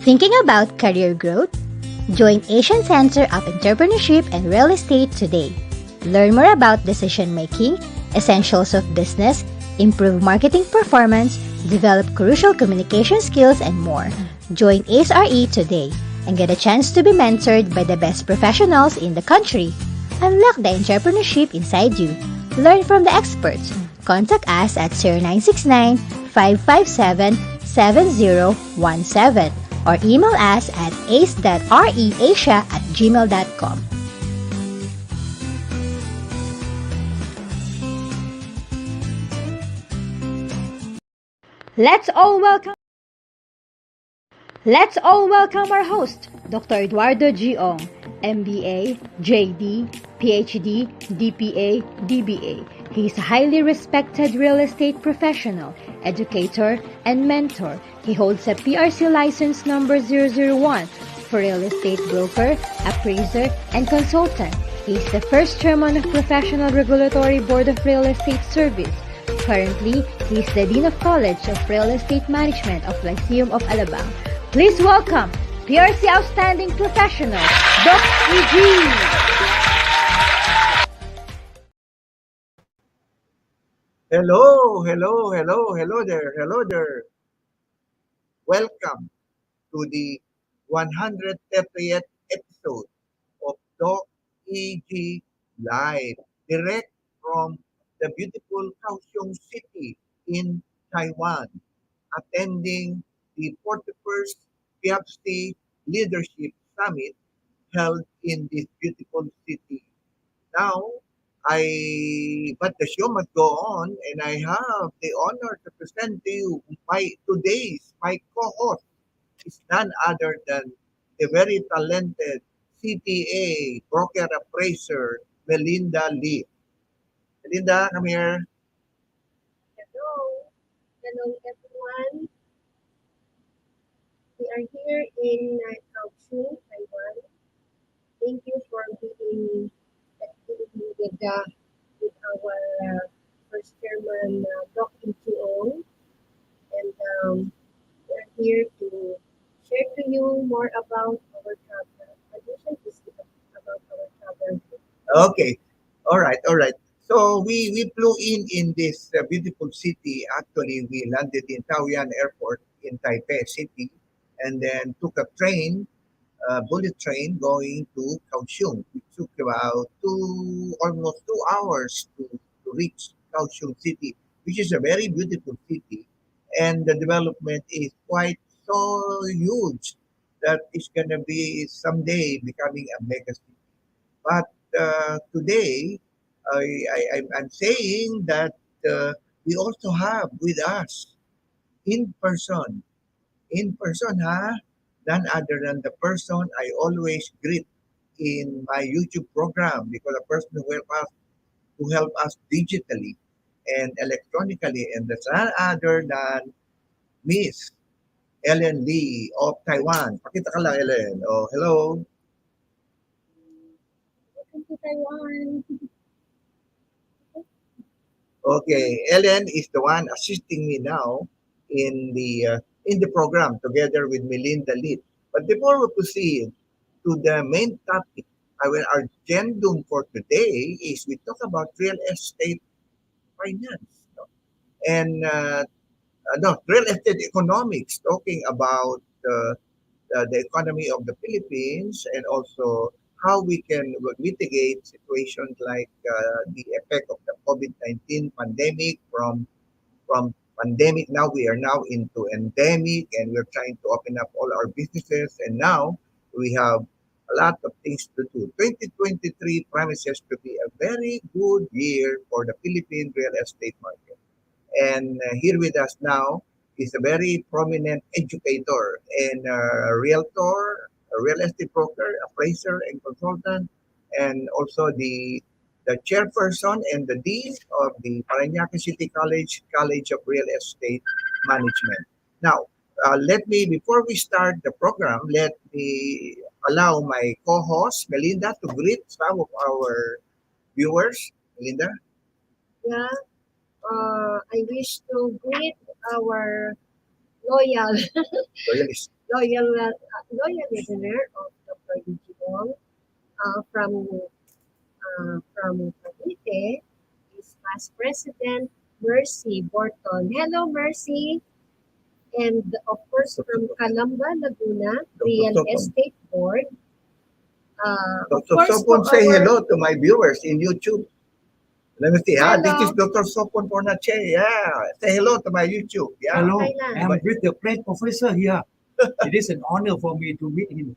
Thinking about career growth? Join Asian Center of Entrepreneurship and Real Estate today. Learn more about decision making, essentials of business, improve marketing performance, develop crucial communication skills, and more. Join ASRE today and get a chance to be mentored by the best professionals in the country. Unlock the entrepreneurship inside you. Learn from the experts. Contact us at 0969 557 7017 or email us at ace.reasia@gmail.com. Let's all welcome our host, Dr. Eduardo G. Ong, MBA, JD, PhD, DPA, DBA. He's a highly respected real estate professional, educator, and mentor. He holds a PRC license number 001 for real estate broker, appraiser, and consultant. He's the first chairman of Professional Regulatory Board of Real Estate Service. Currently, he is the Dean of College of Real Estate Management of Lyceum of Alabang. Please welcome PRC Outstanding Professional, Doc E.G. Hello there. Welcome to the 130th episode of Doc EG Live, direct from the beautiful Kaohsiung City in Taiwan, attending the 41st PFC Leadership Summit held in this beautiful city. Now, but the show must go on, and I have the honor to present to you my co-host is none other than the very talented CTA broker appraiser Melinda Lee. Melinda, come here. Hello everyone. We are here in Kaohsiung, Taiwan. Thank you for being with our first chairman, Dr. Chiong. And we are here to share to you more about our travel. Addition is about our travel. Okay. All right. So we flew in this beautiful city. Actually, we landed in Taoyuan Airport in Taipei City, and then took a train, bullet train going to Kaohsiung. It took about almost 2 hours to reach Kaohsiung City, which is a very beautiful city, and the development is quite so huge that it's gonna be someday becoming a mega city. But today, I'm saying that we also have with us in person, ha, none other than the person I always greet in my YouTube program, because the person who help us digitally and electronically, and that's none other than Miss Ellen Lee of Taiwan. Pakita ka lang, Ellen. Oh, hello. Welcome to Taiwan. Okay, Ellen is the one assisting me now in the program together with Melinda Lee. But before we proceed to the main topic, our agendum for today is we talk about real estate finance, no? And no, real estate economics, talking about the economy of the Philippines, and also how we can mitigate situations like the effect of the COVID-19 pandemic. From pandemic, now we are now into endemic, and we're trying to open up all our businesses, and now we have a lot of things to do. 2023 promises to be a very good year for the Philippine real estate market. And here with us now is a very prominent educator and realtor, a real estate broker, appraiser, and consultant, and also the chairperson and the dean of the Parañaque City College of Real Estate Management. Now, before we start the program, let me allow my co-host Melinda to greet some of our viewers. Melinda? Yeah, I wish to greet our loyal Loyalist. loyal listener of Dr. Digimon from Cavite is past President Mercy Borton. Hello, Mercy. And of course, from Calamba, Laguna, Dr. Real Sopon. Estate Board. Of Dr. course, to Sopon, say our hello to my viewers in YouTube. Let me see. This is hello. Dr. Sopon Pornache. Yeah. Say hello to my YouTube. Yeah. Hello, Okay lang. I'm with the great professor here. It is an honor for me to meet him.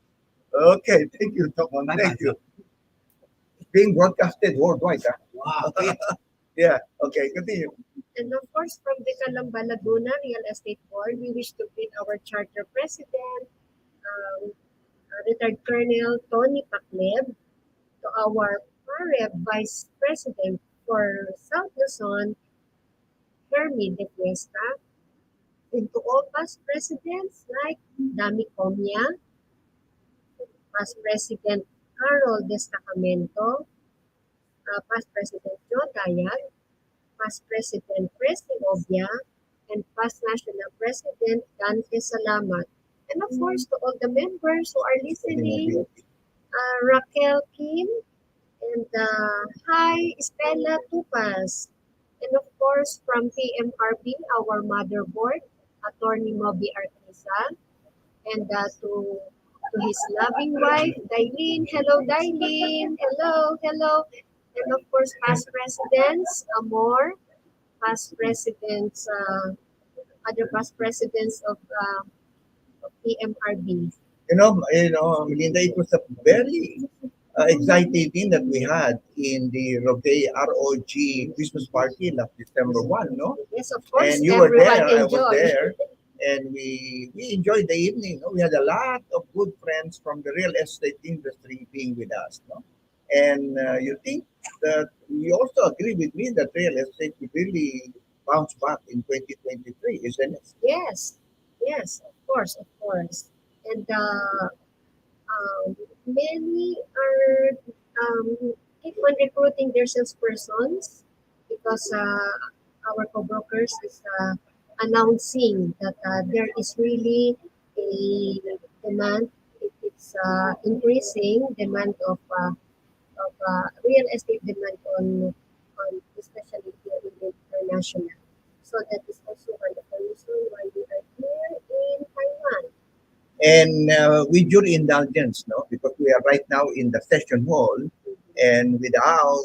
Okay. Thank you, Sopon. My Thank you. pleasure. Being broadcasted worldwide. Wow, great. Yeah. Okay. Continue. And of course, from the Calamba, Laguna Real Estate Board, we wish to greet our charter president, um, retired Colonel Tony Pacleb, to our PAREB Vice President for South Luzon, Hermie De Cuesta, and to all past presidents like Dami Comia, past President Carol Destacamento, past President Joe Dayag, past President Presley Obia, and past National President Dante Salamat. And of course, to all the members who are listening, Raquel Kim, and hi, Stella Tupas. And of course, from PMRB, our motherboard, Attorney Moby Artisa, and to his loving wife, Dailin. Hello, Dailin. Hello, hello. And of course, past presidents, Amor, past presidents, other past presidents of PMRB. Melinda, it was a very exciting thing that we had in the ROG Christmas party last December 1, no? Yes, of course, And you were everyone there, I was enjoyed. there, and we enjoyed the evening. No? We had a lot of good friends from the real estate industry being with us. No? And you think that you also agree with me that real estate will really bounce back in 2023, isn't it? Yes, yes, of course, of course. And many are keep on recruiting their salespersons because our co-brokers is announcing that there is really a demand. It's increasing demand of real estate demand on especially here in the international. So that is also one of the reason why we are here in Taiwan. And with your indulgence, no, because we are right now in the session hall, and without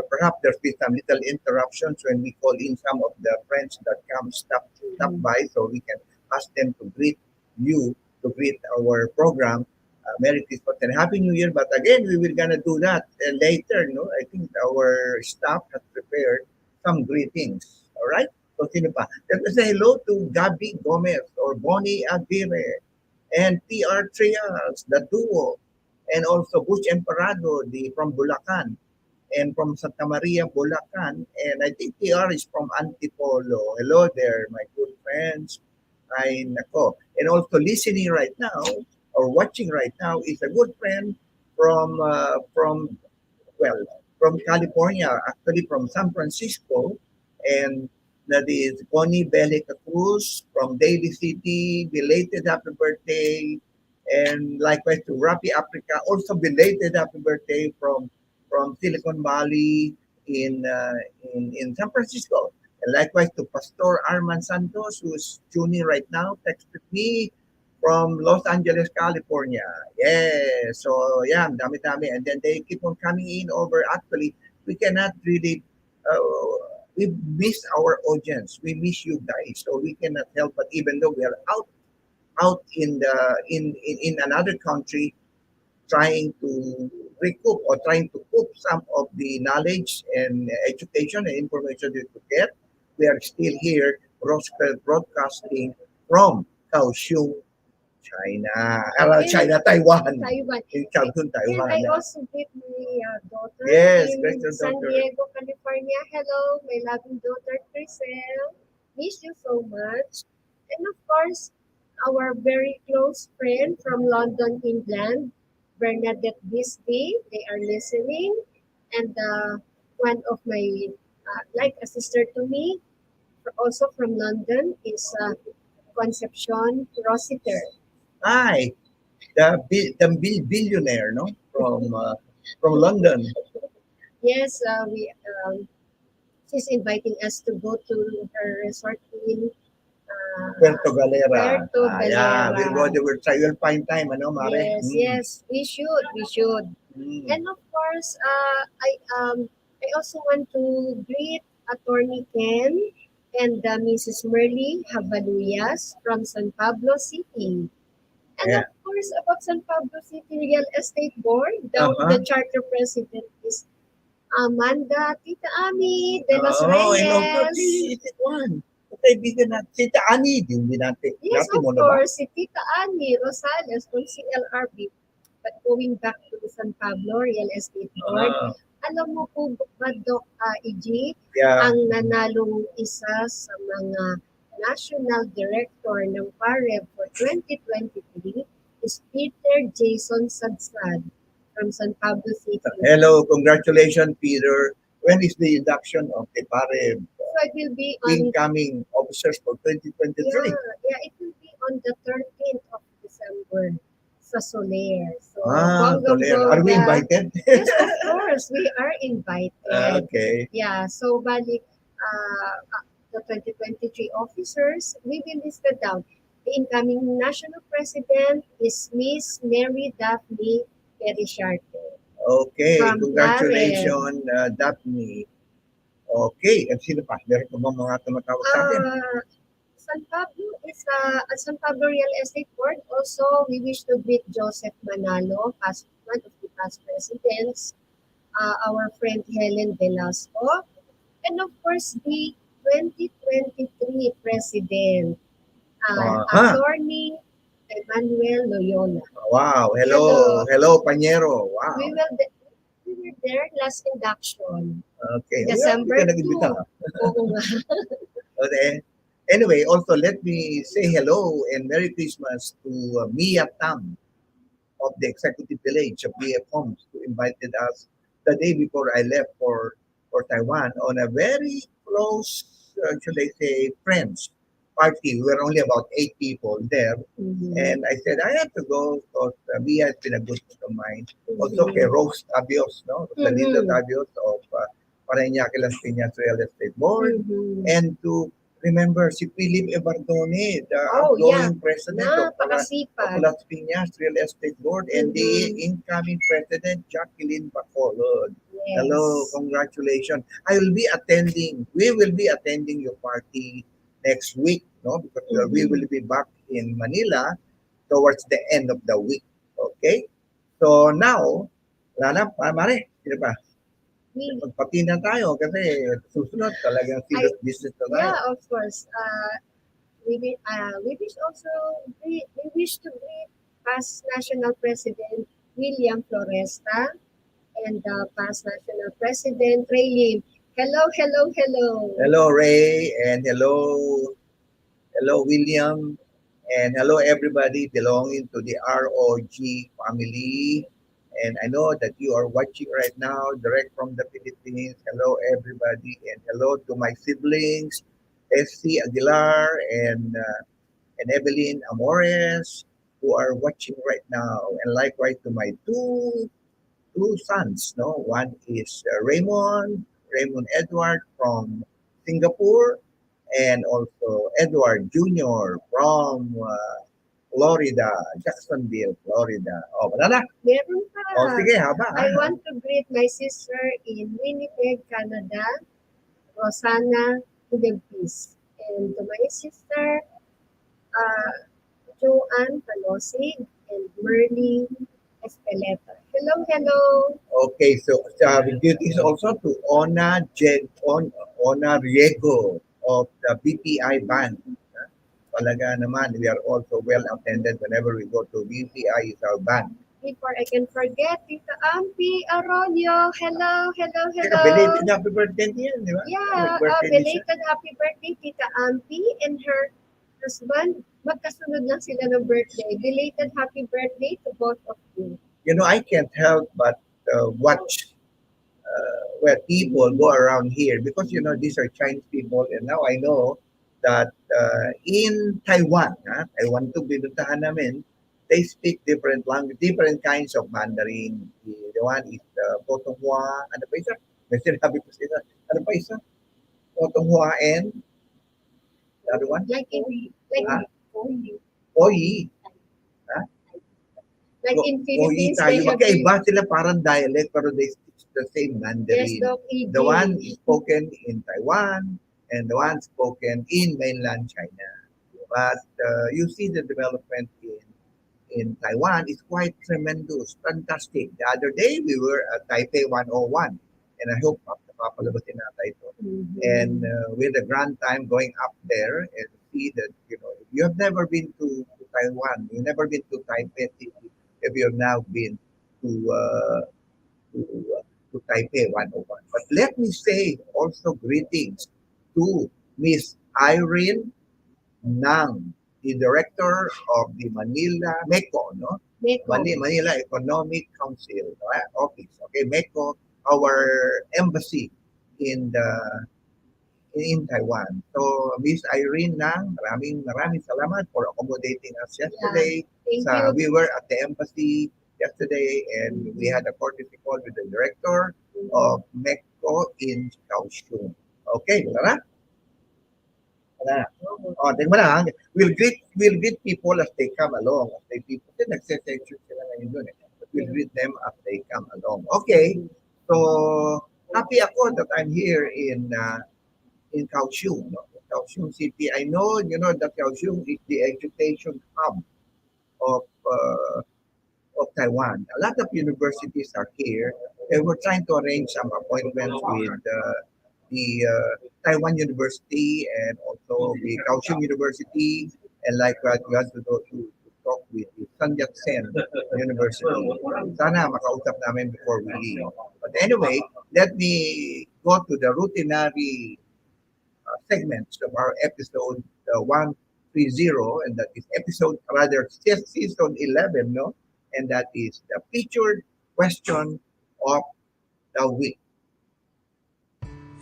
perhaps there's been some little interruptions when we call in some of the friends that come stop by, so we can ask them to greet you, to greet our program. Merry Christmas and Happy New Year. But again, we will gonna do that later. No, I think our staff has prepared some greetings. All right. So sino pa? Let us say hello to Gabi Gomez or Bonnie Aguirre and TR Trials, the duo, and also Bush Emperado, from Bulacan, and from Santa Maria, Bulacan, and I think TR is from Antipolo. Hello there, my good friends. Ay, nako. And also listening right now, or watching right now, is a good friend from well, from California, actually from San Francisco, and that is Connie Belica Cruz from Daly City. Belated happy birthday, and likewise to Rapi Africa, also belated happy birthday from Silicon Valley in San Francisco. And likewise to Pastor Arman Santos, who's tuning right now, texted me from Los Angeles, California. Yeah, so yeah, dami-dami. And then they keep on coming in over. Actually, we cannot really, we miss our audience. We miss you guys. So we cannot help but even though we are out in in another country, trying to recoup or trying to cook some of the knowledge and education and information that we get. We are still here broadcasting from Kaohsiung, China. China, Taiwan. Taiwan. In Kaohsiung, And Taiwan. I also greet my daughter Yes, in great your San daughter. Diego, California. Hello, my loving daughter, Crisel. Miss you so much. And of course, our very close friend from London, England, Bernadette Bisbee. They are listening. And one of my, like a sister to me, also from London, is Concepcion Rossiter. Hi, billionaire, no, from London. Yes, she's inviting us to go to her resort in Puerto Galera. Puerto Yeah, Galera. we'll go there. We'll try. We'll find time, ano, Mare? Yes, yes, we should, we should. Mm. And of course, I also want to greet Attorney Ken and Mrs. Merly Habaluyas from San Pablo City. And Yeah. of course, about San Pablo City Real Estate Board, Uh-huh. the charter president is Amanda Tita Ami de los Oh, and also, Reyes. is it one? Kaibigan natin. Si Taani, hindi natin. Yes, Natin of mo na ba? course, si Tita Ani Rosales from CLRB. But going back to the San Pablo Real Estate Board, Ah, alam mo po ba, Doc EG, yeah. ang nanalong isa sa mga national director ng PAREB for 2023 is Peter Jason Sadsad from San Pablo City. Hello, congratulations, Peter. When is the induction of the PARE So it will be on incoming officers for 2023? it will be on the 13th of December sa Soler. So, Ah, Soler. Are we invited? Yes, of course, we are invited. Okay. Yeah, so balik the 2023 officers, we will list it down. The incoming national president is Miss Mary Daphne Perisharte. Okay, From congratulations, Daphne. Okay, at sino pa? Meron pa bang mga tumatawag sa atin? San Pablo Real Estate Board. Also, we wish to greet Joseph Manalo, one of the past presidents, our friend Helen Velasco, and of course the 2023 president, Attorney Emmanuel Loyola. Wow, hello, Panyero. Wow. We were there last induction. Okay. December Hindi ka nag-imbita, 2. ha? Oo nga. Okay. Anyway, also let me say hello and Merry Christmas to Mia Tam of the Executive Village of BF Homes, who invited us the day before I left for Taiwan on a very close, should I say, friends party. We were only about 8 people there. Mhm. And I said, I have to go because Mia has been a good friend of mine. Also, Mhm. kay Rose Tabios, no? Rosalito Mhm. Tabios of Parañaque Las Piñas Real Estate Board. Mhm. And to remember si Philip Ebardone, the Oh, yeah. outgoing president of Napakasipag. Las Piñas Real Estate Board, and the incoming president, Jacqueline Bacolod. Yes. Hello, congratulations. We will be attending your party next week, no? Because we will be back in Manila towards the end of the week. Okay? So now, wala na, Mare, sino pa? Magpati na tayo kasi susunod talagang serious business na tayo. Yeah, of course. We wish also we wish to greet past National President William Floresta and past National President Ray Lim. Hello, hello, hello. Hello, Ray, and hello, William, and hello, everybody belonging to the ROG family. And I know that you are watching right now, direct from the Philippines. Hello, everybody, and hello to my siblings, SC Aguilar and Evelyn Amores, who are watching right now, and likewise to my two sons. No, one is Raymond Edward from Singapore, and also Edward Jr. from Florida, Jacksonville, Florida. Oh, wala na. Meron pa. Oh, sige, haba. I want to greet my sister in Winnipeg, Canada, Rosanna Hidebis. And to my sister, Joanne Panosig and Merly Espeleta. Hello, hello. Okay, so duties also to Ona Riego of the BPI band. Talaga naman, we are also well attended whenever we go to BPI is our band. Before I can forget, Tita Ampi Aronio. Hello, hello, hello. Belated happy birthday niya, di ba? Yeah, belated happy birthday, Tita Ampi and her husband. Magkasunod lang sila ng birthday. Belated happy birthday to both of you. You know, I can't help but watch where people go around here because, you know, these are Chinese people. And now I know that in Taiwan, Taiwan to binuntahan namin, they speak different language, different kinds of Mandarin. The one is Potonghua, ano pa isa? May sinabi ko sila. Ano pa isa? Potonghua and the other one? Like in like Ah, in Oyi. Ah, like in Oyi Philippines tayo. they have Magkaiba sila parang dialect pero they speak the same yes, Mandarin. Doc ED. The one is spoken in Taiwan and the one spoken in mainland China. But you see the development in Taiwan is quite tremendous, fantastic. The other day we were at Taipei 101, and I hope papalabasin natin ito. And we had a grand time going up there and see that, if you have never been to Taiwan, you've never been to Taipei City, if you have now been to uh, to, to Taipei 101. But let me say also greetings to Miss Irene Nang, the director of the Manila MECO, no? Meko. Manila Economic Council office. Okay, MECO, our embassy in the in Taiwan. So, Miss Irene Nang, maraming maraming salamat for accommodating us yesterday. Thank Sa, you. we were at the embassy yesterday and we had a courtesy call with the director of MECO in Kaohsiung. Okay, wala na? Wala na. Oh, tingnan mo lang. We'll greet people as they come along. As they people, kasi nagse-section sila ngayon doon eh. But we'll greet them as they come along. Okay. So, happy ako that I'm here in Kaohsiung, no? Kaohsiung City. I know, that Kaohsiung is the education hub of Taiwan. A lot of universities are here, and we're trying to arrange some appointments with the Taiwan University and also the Kaohsiung University, and likewise we have to go to talk with the Sun Yat-sen University. Sana makausap namin before we leave. But anyway, let me go to the routinary segments of our episode 130, and that is season 11, no? And that is the featured question of the week.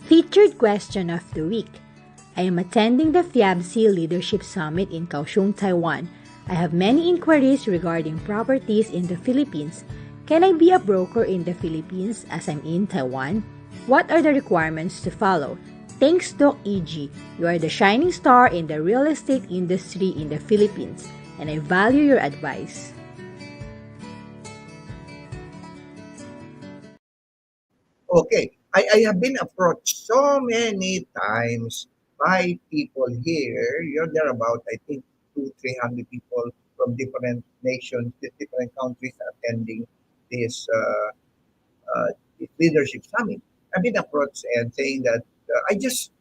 Featured question of the week. I am attending the FIABC Leadership Summit in Kaohsiung, Taiwan. I have many inquiries regarding properties in the Philippines. Can I be a broker in the Philippines as I'm in Taiwan? What are the requirements to follow? Thanks, Doc EG. You are the shining star in the real estate industry in the Philippines, and I value your advice. Okay, I have been approached so many times by people here. There are about, I think, 300 people from different nations, different countries attending this this leadership summit. I've been approached and saying that I just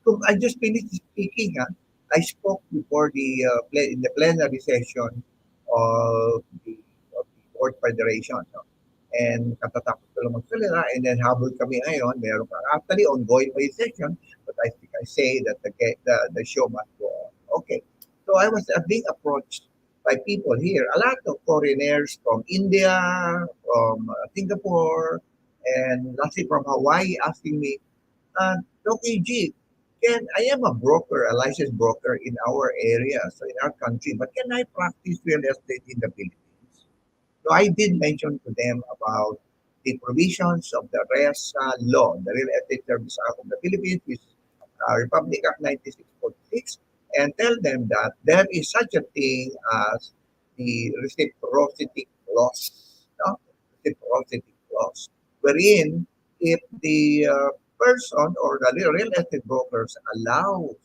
finished speaking. Huh? I spoke before in the plenary session of the Board Federation. No? And katatapos ko lang magsalita and then habol kami ngayon. Meron pa actually ongoing pa yung session, but I think I say that the show must go on. Okay. So I was being approached by people here, a lot of foreigners from India, from Singapore, and lastly from Hawaii, asking me, Doc EG, I am a broker, a licensed broker in our area, so in our country, but can I practice real estate in the Philippines? So I did mention to them about the provisions of the RESA law, the Real Estate Service Act of the Philippines, which is Republic Act 9646, and tell them that there is such a thing as the reciprocity clause, no? Reciprocity clause, wherein if the person or the real estate brokers allows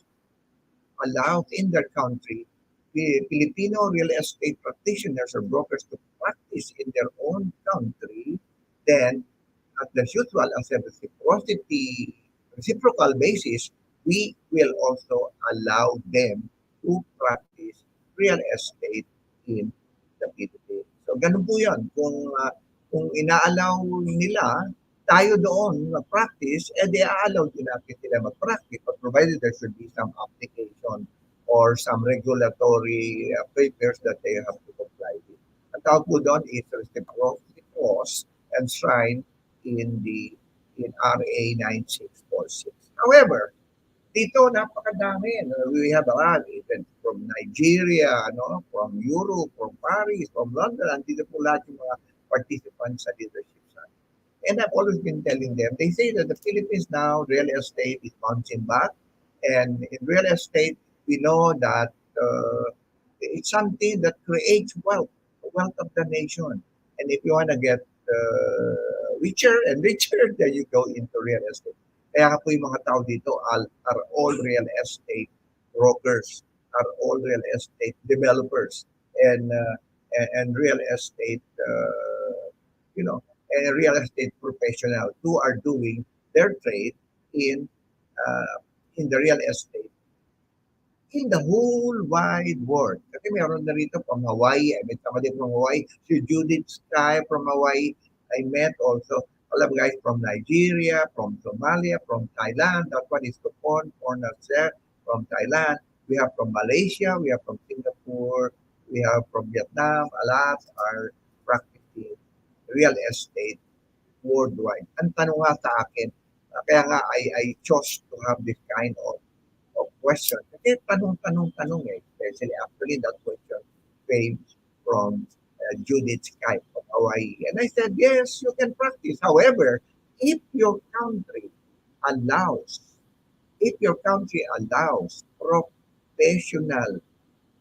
in their country the Filipino real estate practitioners or brokers to practice in their own country, then as the usual as a reciprocal basis, we will also allow them to practice real estate in the Philippines. So ganun po yun. Kung inaalaw nila tayo doon mag-practice, di a-allow din natin sila mag-practice, but provided there should be some application or some regulatory papers that they have to comply with. Ang tawag po doon is reciprocity clause enshrined in RA 9646. However, Dito, napakadami. We have a lot, even from Nigeria, from Europe, from Paris, from London. Andito po lahat yung mga participants sa leadership summit. And I've always been telling them, they say that the Philippines now, real estate is bouncing back. And in real estate, we know that it's something that creates wealth, the wealth of the nation. And if you want to get richer and richer, then you go into real estate. Kaya nga po yung mga tao dito are all real estate brokers, are all real estate developers, and real estate, real estate professionals who are doing their trade in the real estate in the whole wide world. Kasi meron na rito from Hawaii. I met somebody from Hawaii. Si Judith Sky from Hawaii. I met also a lot of guys from Nigeria, from Somalia, from Thailand. That one is Tupon Pornaser from Thailand. We have from Malaysia. We have from Singapore. We have from Vietnam. A lot are practicing real estate worldwide. Ang tanong nga sa akin, kaya nga I chose to have this kind of question. Kasi tanong, especially actually that question came from Judith Sky from Hawaii. And I said, yes, you can practice. However, if your country allows professional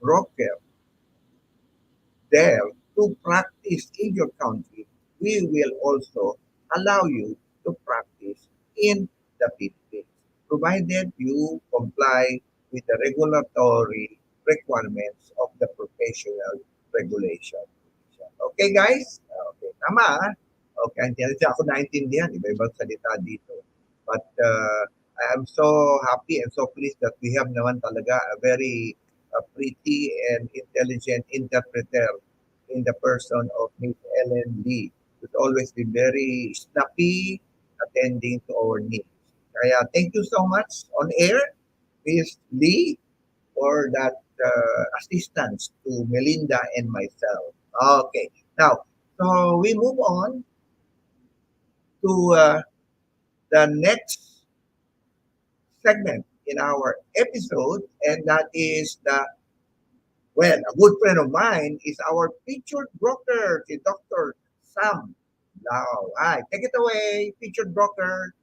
broker there to practice in your country, we will also allow you to practice in the Philippines, provided you comply with the regulatory requirements of the professional regulation. Okay, guys? Okay, tama. Okay, hindi ako naintindihan. Iba-ibang salita dito. But I am so happy and so pleased that we have naman talaga a very pretty and intelligent interpreter in the person of Miss Ellen Lee, who's always been very snappy attending to our needs. Kaya thank you so much on air, Miss Lee, for that assistance to Melinda and myself. Okay, now, so we move on to the next segment in our episode, and that is a good friend of mine is our featured broker, si Dr. Sam Lau. Hi, take it away, featured broker.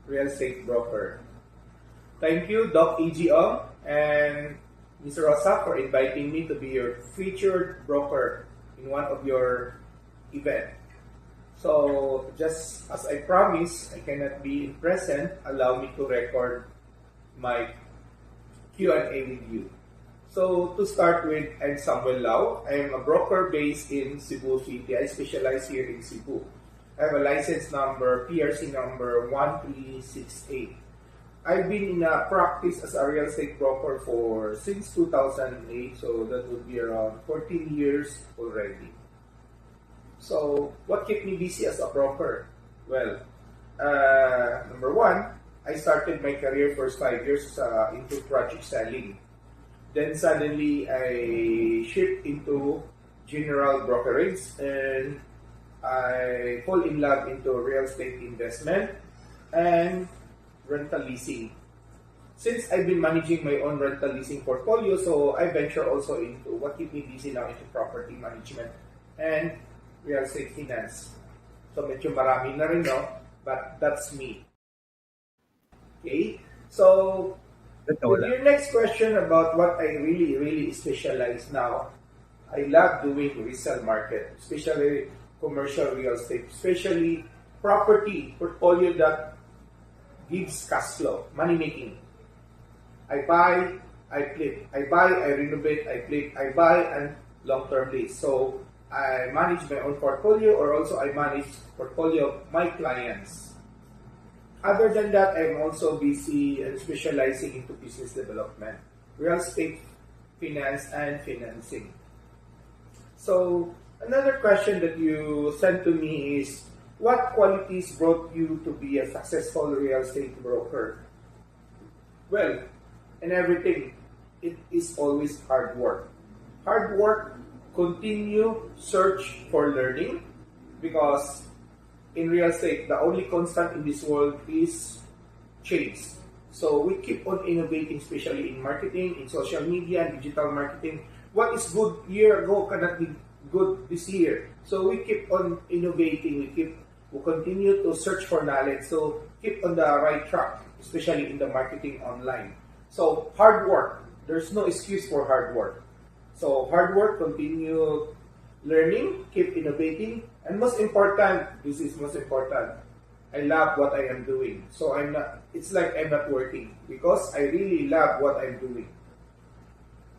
Real estate broker. Thank you, Doc EGO and Ms. Rosa, for inviting me to be your featured broker in one of your events. So, just as I promised, I cannot be in present. Allow me to record my Q&A with you. So, to start with, I'm Samuel Lau. I am a broker based in Cebu City. I specialize here in Cebu. I have a license number, PRC number 1368. I've been in a practice as a real estate broker since 2008, so that would be around 14 years already. So, what kept me busy as a broker? Well, number one, I started my career first 5 years into project selling. Then suddenly, I shift into general brokerage and I fall in love into real estate investment and rental leasing. Since I've been managing my own rental leasing portfolio, so I venture also into what keeps me busy now into property management and real estate finance. So medyo marami na rin, no? But that's me. Okay? So, with your next question about what I really specialize now, I love doing resale market, especially commercial real estate, especially property portfolio that gives cash flow, money making. I buy, I flip. I buy, I renovate, I flip. I buy and long-term lease. So I manage my own portfolio, or also I manage portfolio of my clients. Other than that, I'm also busy and specializing into business development, real estate, finance, and financing. So another question that you sent to me is, what qualities brought you to be a successful real estate broker? Well, in everything, it is always hard work. Hard work, continue search for learning, because in real estate, the only constant in this world is change. So we keep on innovating, especially in marketing, in social media, and digital marketing. What is good year ago cannot be good this year. So we keep on innovating. We continue to search for knowledge. So keep on the right track, especially in the marketing online. So hard work. There's no excuse for hard work. So hard work, continue learning, keep innovating, and most important, this is most important, I love what I am doing. So it's like I'm not working, because I really love what I'm doing.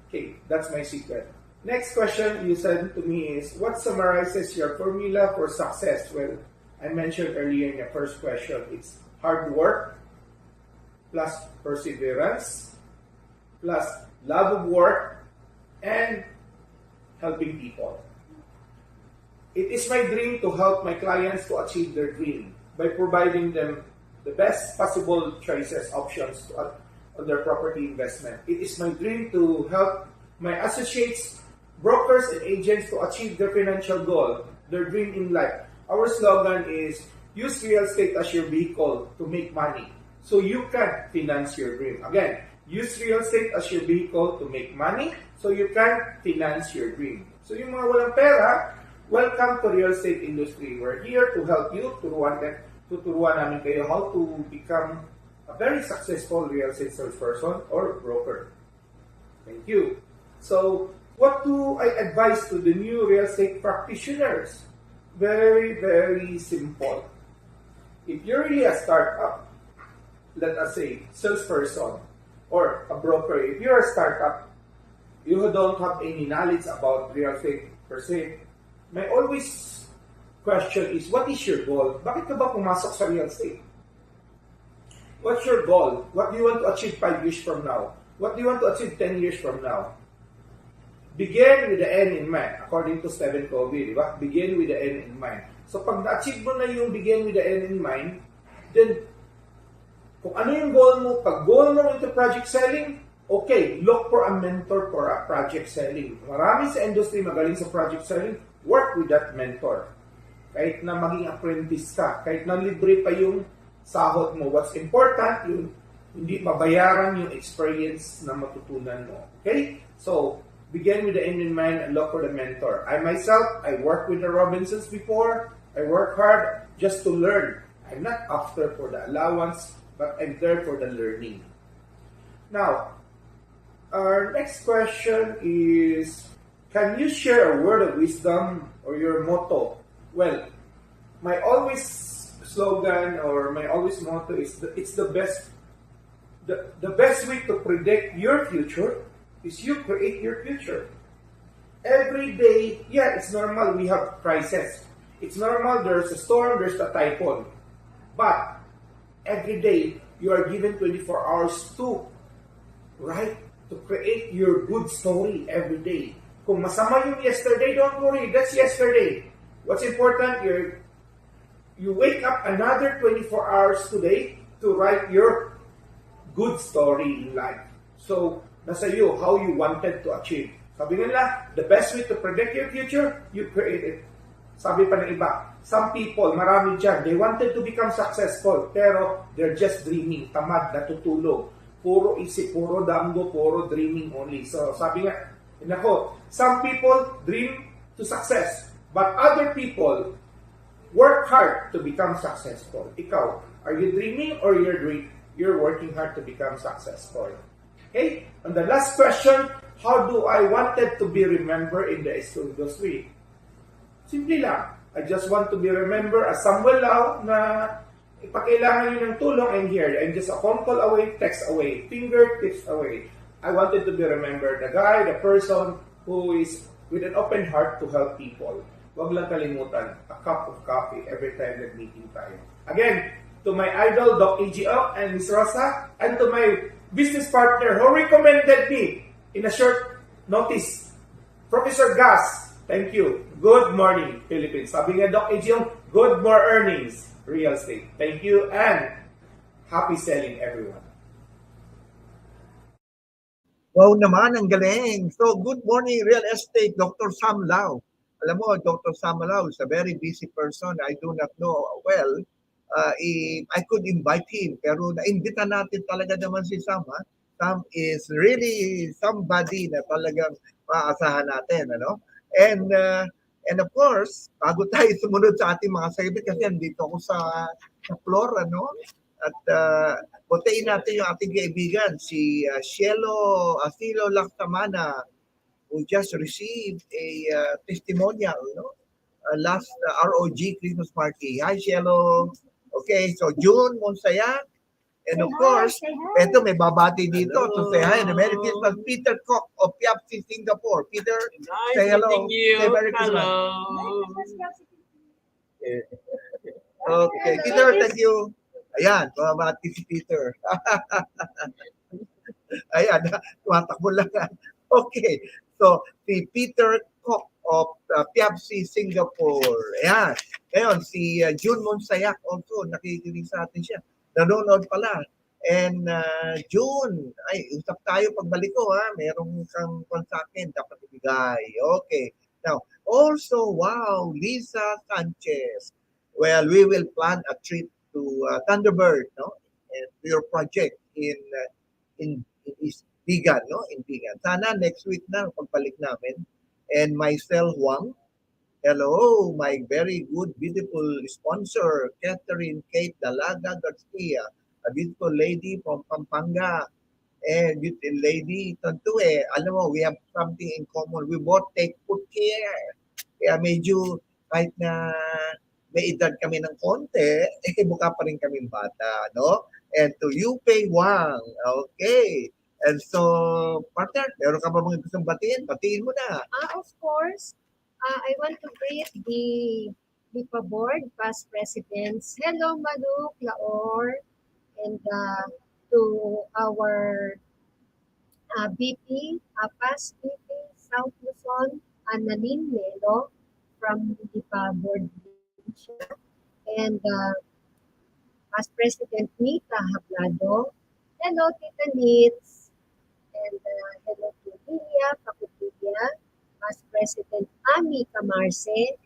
Okay, that's my secret. Next question you sent to me is, what summarizes your formula for success? Well, I mentioned earlier in the first question, it's hard work, plus perseverance, plus love of work, and helping people. It is my dream to help my clients to achieve their dream by providing them the best possible choices, options on their property investment. It is my dream to help my associates, brokers, and agents to achieve their financial goal, their dream in life. Our slogan is, use real estate as your vehicle to make money so you can finance your dream. Again, use real estate as your vehicle to make money so you can finance your dream. So yung mga walang pera, welcome to real estate industry. We're here to help you, tuturuan namin kayo how to become a very successful real estate salesperson or broker. Thank you. So, what do I advise to the new real estate practitioners? Very, very simple. If you're really a startup, let us say, salesperson or a broker, if you're a startup, you don't have any knowledge about real estate per se, my always question is, what is your goal? Bakit ka ba pumasok sa real estate? What's your goal? What do you want to achieve 5 years from now? What do you want to achieve 10 years from now? Begin with the end in mind, according to Stephen Covey, di ba? Begin with the end in mind. So pag na-achieve mo na yung begin with the end in mind, then kung ano yung goal mo, pag goal mo into project selling, okay, look for a mentor for a project selling. Marami sa industry magaling sa project selling, work with that mentor. Kahit na maging apprentice ka, kahit na libre pa yung sahod mo, what's important, yung hindi mabayaran yung experience na matutunan mo. Okay? So, begin with the end in mind and look for the mentor. I myself, I worked with the Robinsons before. I work hard just to learn. I'm not after for the allowance, but I'm there for the learning. Now, our next question is, can you share a word of wisdom or your motto? Well, my always slogan or my always motto is it's the best. The best way to predict your future is you create your future. Every day, yeah, it's normal we have crises. It's normal there's a storm, there's a typhoon. But every day, you are given 24 hours to create your good story every day. Kung masama yung yesterday, don't worry, that's yesterday. What's important, you wake up another 24 hours today to write your good story in life. So, nasa iyo, how you wanted to achieve. Sabi nila, the best way to predict your future, you create it. Sabi pa ng iba, some people, marami dyan, they wanted to become successful, pero they're just dreaming, tamad, natutulog. Puro isip, puro damgo, puro dreaming only. So, sabi nga, some people dream to success, but other people work hard to become successful. Ikaw, are you dreaming or you're working hard to become successful? Okay? And the last question, How do I wanted to be remembered in the studio suite? Simple lang. I just want to be remembered as Samuel Lau na ipakailangan nyo ng tulong, I'm here. I'm just a phone call away, text away, fingertips away. I wanted to be remembered. The guy, the person who is with an open heart to help people. Huwag lang kalimutan, a cup of coffee every time nag-meeting tayo. Again, to my idol, Doc E.G.O. and Ms. Rosa, and to my business partner who recommended me in a short notice, Professor Gas, thank you. Good morning, Philippines. Sabi nga, Doc E.G.O., good more earnings, real estate. Thank you, and happy selling, everyone. Wow naman, ang galing. So, good morning, real estate, Dr. Sam Lau. Alam mo, Dr. Sam Lau is a very busy person. I do not know well if I could invite him. Pero na-invita natin talaga naman si Sam. Ha? Sam is really somebody na talagang maaasahan natin. Ano? And of course, bago tayo sumunod sa ating mga segment, kasi andito ako sa floor, ano? At puntayin natin yung ating kaibigan, si Cielo Asilo Lactamana, who just received a testimonial, no? Last ROG Christmas party. Hi, Cielo. Okay, so June Monsayak. And of course, eto may babati dito to say hi. And Merry Christmas, Peter Koch of Piapsi, Singapore. Peter, say hello. Say Merry Christmas. Okay, Peter, thank you. Ayan, babati si Peter. Ayan, tumatakbo lang. Okay, so si Peter Koch of Piapsi, Singapore. Ayan. Ngayon, si June Monsayak also, nakikinig sa atin siya. Nanonood pala. And June, ay, usap tayo pagbalik ko ha. Merong kang sa akin, dapat ibigay. Okay. Now, also, wow, Lisa Sanchez. Well, we will plan a trip to Thunderbird, no? And your project in East Bigan, no? In Bigan. Sana next week na pagbalik namin. And myself, Wang. Hello, my very good, beautiful sponsor, Catherine Kate Dalaga Garcia, a beautiful lady from Pampanga. And beautiful lady, Tantue. Alam mo, we have something in common. We both take good care. Kaya medyo, kahit na may edad kami ng konti, mukha pa rin kami bata, no? And to Yupe Wang, okay. And so, partner, meron ka ba mga gustong batiin? Batiin mo na. Of course, I want to greet the LIPA board, past presidents. Hello, Malu, Laor, and to our BP, past BP, South Luzon, Annalyn Melo from LIPA board. And past President Nita Hablado. Hello, Tita Nitz. And hello to Lilia Pacupilia, past President Ami Camarce,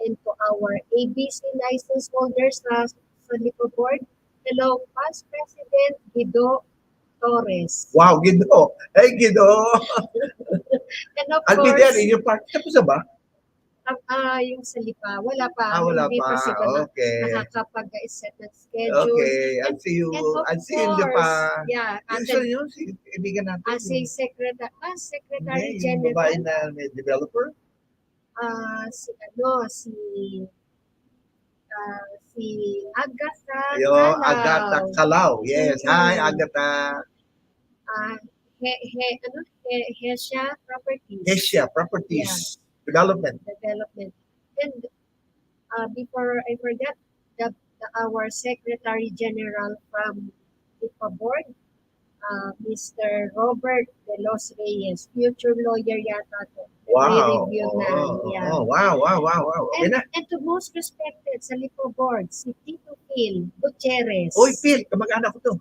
and to our ABC license holders sa LIPA board. Hello, past President Guido Torres. Wow, Guido. Hey, Guido. And of I'll be course, there in your party. Tapos na ba? yung sa LIPA, wala pa. Wala Hindi pa. pa sila Okay. nakakapag-set ng schedule. Okay. I'll see you. And of I'll see you in the course, pa. yeah, Yung isa yun, si ibigan natin. si Secretary Yung babae General, na may developer. si Agatha Yung Calao. Agatha Calao. Yes. Hi, Agatha. Hesha Properties. Asia Properties Development. And before I forget, our Secretary General from LIPA board, Mr. Robert De Los Reyes, future lawyer yata to. Wow. Review na. Yeah. Oh, wow. Okay na. And to most respected sa LIPA board, si Tito Phil Gutierrez. Oy, Phil, kamag-anak ko to.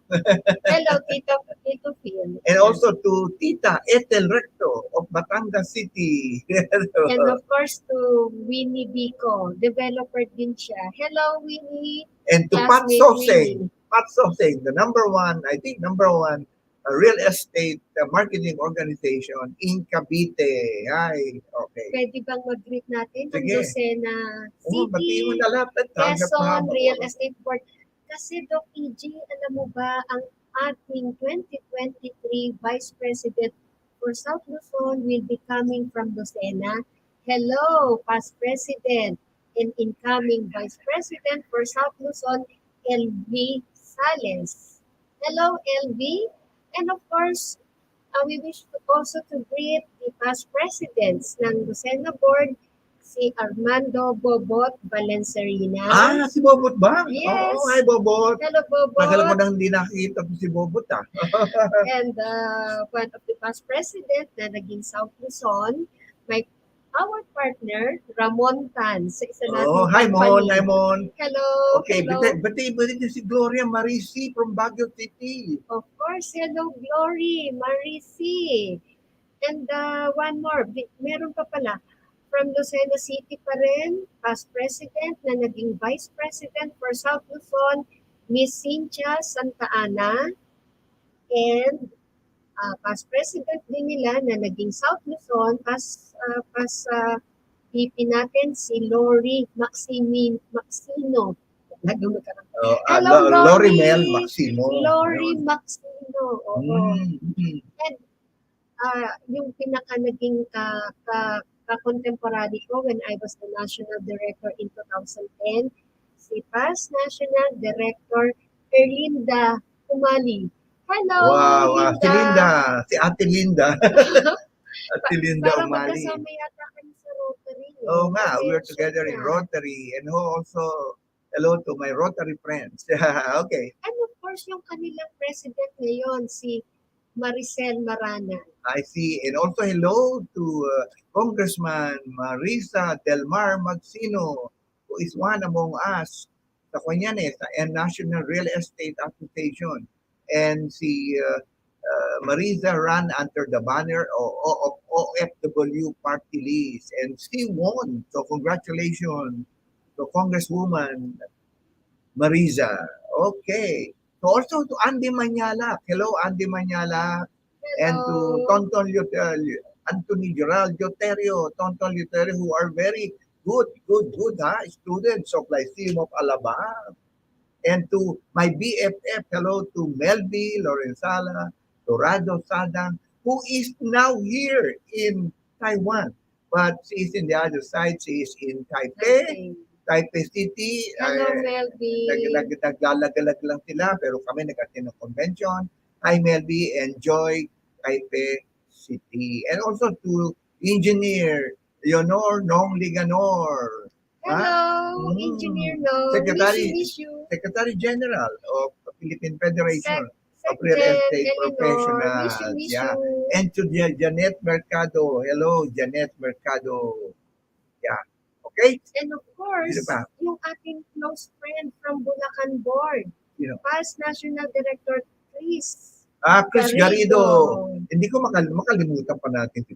Hello, Tito Phil. And also to Tita Ethel Recto of Batangas City. And of course to Winnie Bico, developer din siya. Hello, Winnie. And to Pat Classmate Soseng. Winnie. Pat Soseng, the number one real estate marketing organization in Cavite. Ay, okay. Pwede bang mag-greet natin ang Sige. Lucena Batiin mo City, na lahat. Quezon Real Estate Board. Kasi Doc EG, alam mo ba, ang ating 2023 Vice President for South Luzon will be coming from Lucena. Hello, past president and incoming vice president for South Luzon, LV Sales. Hello, LV. And of course, we wish to also to greet the past presidents ng Lucena Board, si Armando Bobot Valencerina. Si Bobot ba? Yes. Oo, hi Bobot. Hello, Tagal ko Bobot. nang hindi nakita ko si Bobot And one of the past president na naging South Luzon, our partner, Ramon Tan, sa isa nating Hi Mon, company. hi Mon. Hello, Okay, hello. bati si Gloria Marisi from Baguio City. Of course, hello, Glory, Marisi. And one more, meron pa pala, from Lucena City pa rin, past president na naging vice president for South Luzon, Miss Cynthia Santa Ana. And past president din nila na naging South Luzon, past VP natin si Lori Maxino. Hello, Lori Lori. Mel Maximo. Lori Maxino. Oo. Mm. And yung pinaka naging ka-contemporary ko when I was the national director in 2010, si past national director Erlinda Umali. Hello, Wow, si Linda, si Ate Linda. Ate Linda Para Umali. magkasama yata kayo sa Rotary. Oh nga, we're Kasi together in siya. Rotary and also hello to my Rotary friends. Okay. And of course, yung kanilang president ngayon, si Maricel Marana. I see. And also hello to Congressman Marisa Delmar Magsino, who is one among us sa Quañanes and National Real Estate Association. And si Marisa ran under the banner of OFW Party List. And she won. So congratulations to Congresswoman Marisa. Okay. So also to Andy Manyala. Hello, Andy Manyala. And to Tonton Anthony Gerald Joterio, Tonton Joterio, who are very good students of Lyceum of Alabang. And to my BFF, hello to Melby Lorenzala, Dorado Sadang, who is now here in Taiwan. But she is in the other side. She is in Taipei City. Hello, Melby. Naglalagalag lang sila, pero kami nag-attend ng convention. Hi, Melby. Enjoy Taipei City. And also to Engineer Leonor Nong Liganor. Hello, Engineer No. Miss you. Secretary General of the Philippine Federation of Sec Real Estate Eleanor. Professionals. Miss Yeah. you. And to Janet Mercado. Hello, Janet Mercado. Yeah. Okay? And of course, Sino pa? yung ating close friend from Bulacan Board, Sino? past National Director Chris. Chris Garrido. Hindi ko makalimutan pa natin si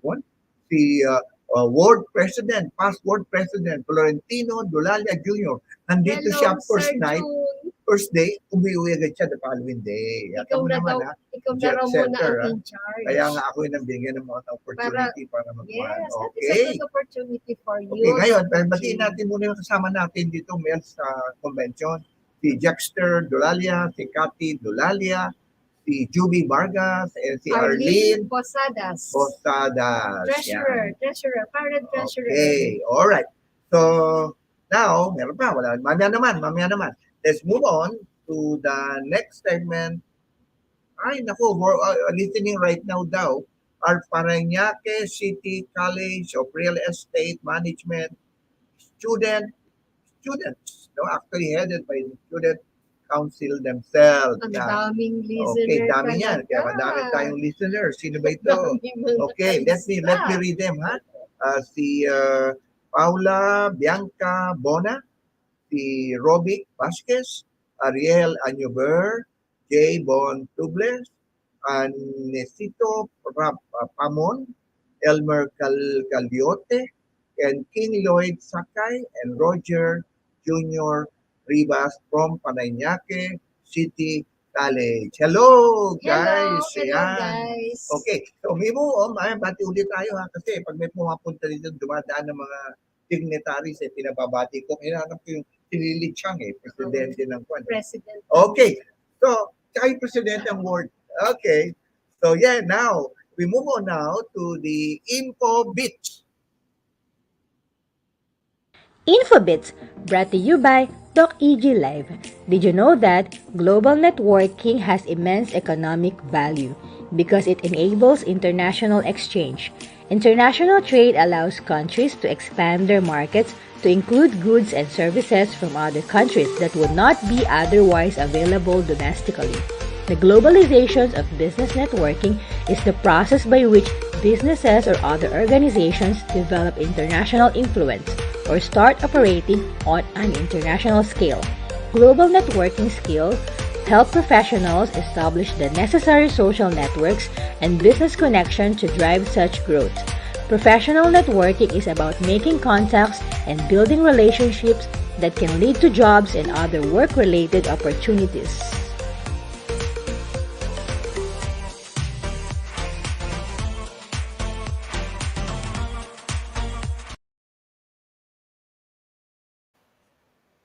World President, past World President, Florentino Dolalia Jr. Nandito siya first Sir night, June. first day, umuwi agad siya the following day. Ikaw na raw muna ang in charge. Kaya nga ako yung nabigyan ng mga opportunity para mag-one. Yes, that is a Okay. good opportunity for you. Okay, ngayon, batiin natin muna yung kasama natin dito, Mel, sa convention. Si Jackster Dolalia, si Cathy Dolalia, si Juby Vargas, and si Arlene Posadas. Treasurer, Parent treasurer. Okay, alright. So, now, meron pa, wala. Mamaya naman. Let's move on to the next segment. Ay, naku, we're listening right now daw. Our Parañaque City College of Real Estate Management students, actually headed by the student council themselves. Ang daming listener. Okay, dami yan. Kaya madami tayong listeners. Sino ba ito? Okay, let me read them, ha? Si Paula Bianca Bona, si Robic Vasquez, Ariel Anyover, J. Bon Tubles, Nesito Pamon, Elmer Caliote, and King Lloyd Sakay, and Roger Jr. Rivas from Parañaque City College. Hello, guys! Hello, Ayan. guys. Okay, so may bati ulit tayo ha, kasi pag may pumapunta dito, dumadaan ng mga dignitaries, pinababati ko. Hinanap ko yung Lily Chang, presidente ng Kwan. President. Okay, so, tsaka yung presidente ng ward. Okay, so yeah, now, we move on now to the info bits. Infobits, brought to you by Doc EG Live. Did you know that global networking has immense economic value because it enables international exchange? International trade allows countries to expand their markets to include goods and services from other countries that would not be otherwise available domestically. The globalization of business networking is the process by which businesses or other organizations develop international influence or start operating on an international scale. Global networking skills help professionals establish the necessary social networks and business connection to drive such growth. Professional networking is about making contacts and building relationships that can lead to jobs and other work-related opportunities.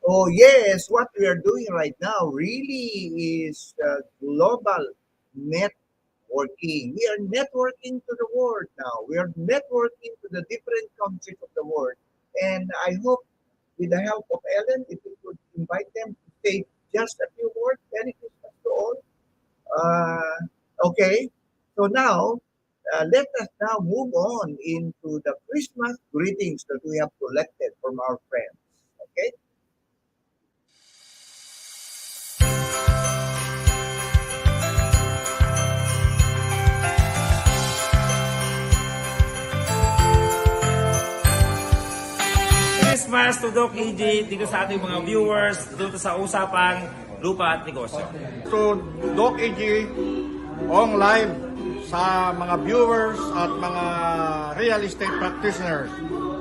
Oh yes, what we are doing right now really is global networking. We are networking to the world now. We are networking to the different countries of the world. And I hope with the help of Ellen, if we could invite them to say just a few words. Merry Christmas to all. Okay, so now let us now move on into the Christmas greetings that we have collected from our friends. Okay. Christmas to Doc EJ, dito sa ating mga viewers, dito sa Usapan, Lupa at Negosyo. To Doc EG on live sa mga viewers at mga real estate practitioners.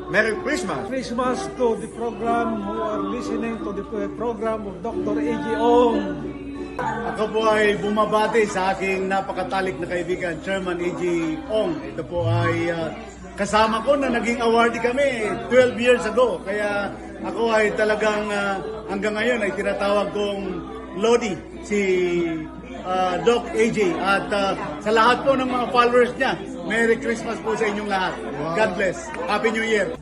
Merry Christmas! Christmas to the program who are listening to the program of Dr. A.G. Ong. Ako po ay bumabati sa aking napakatalik na kaibigan, Chairman A.G. Ong. Ito po ay kasama ko na naging awardee kami 12 years ago. Kaya ako ay talagang hanggang ngayon ay tinatawag kong Lodi, si Doc AJ. At sa lahat po ng mga followers niya, Merry Christmas po sa inyong lahat. God bless. Happy New Year.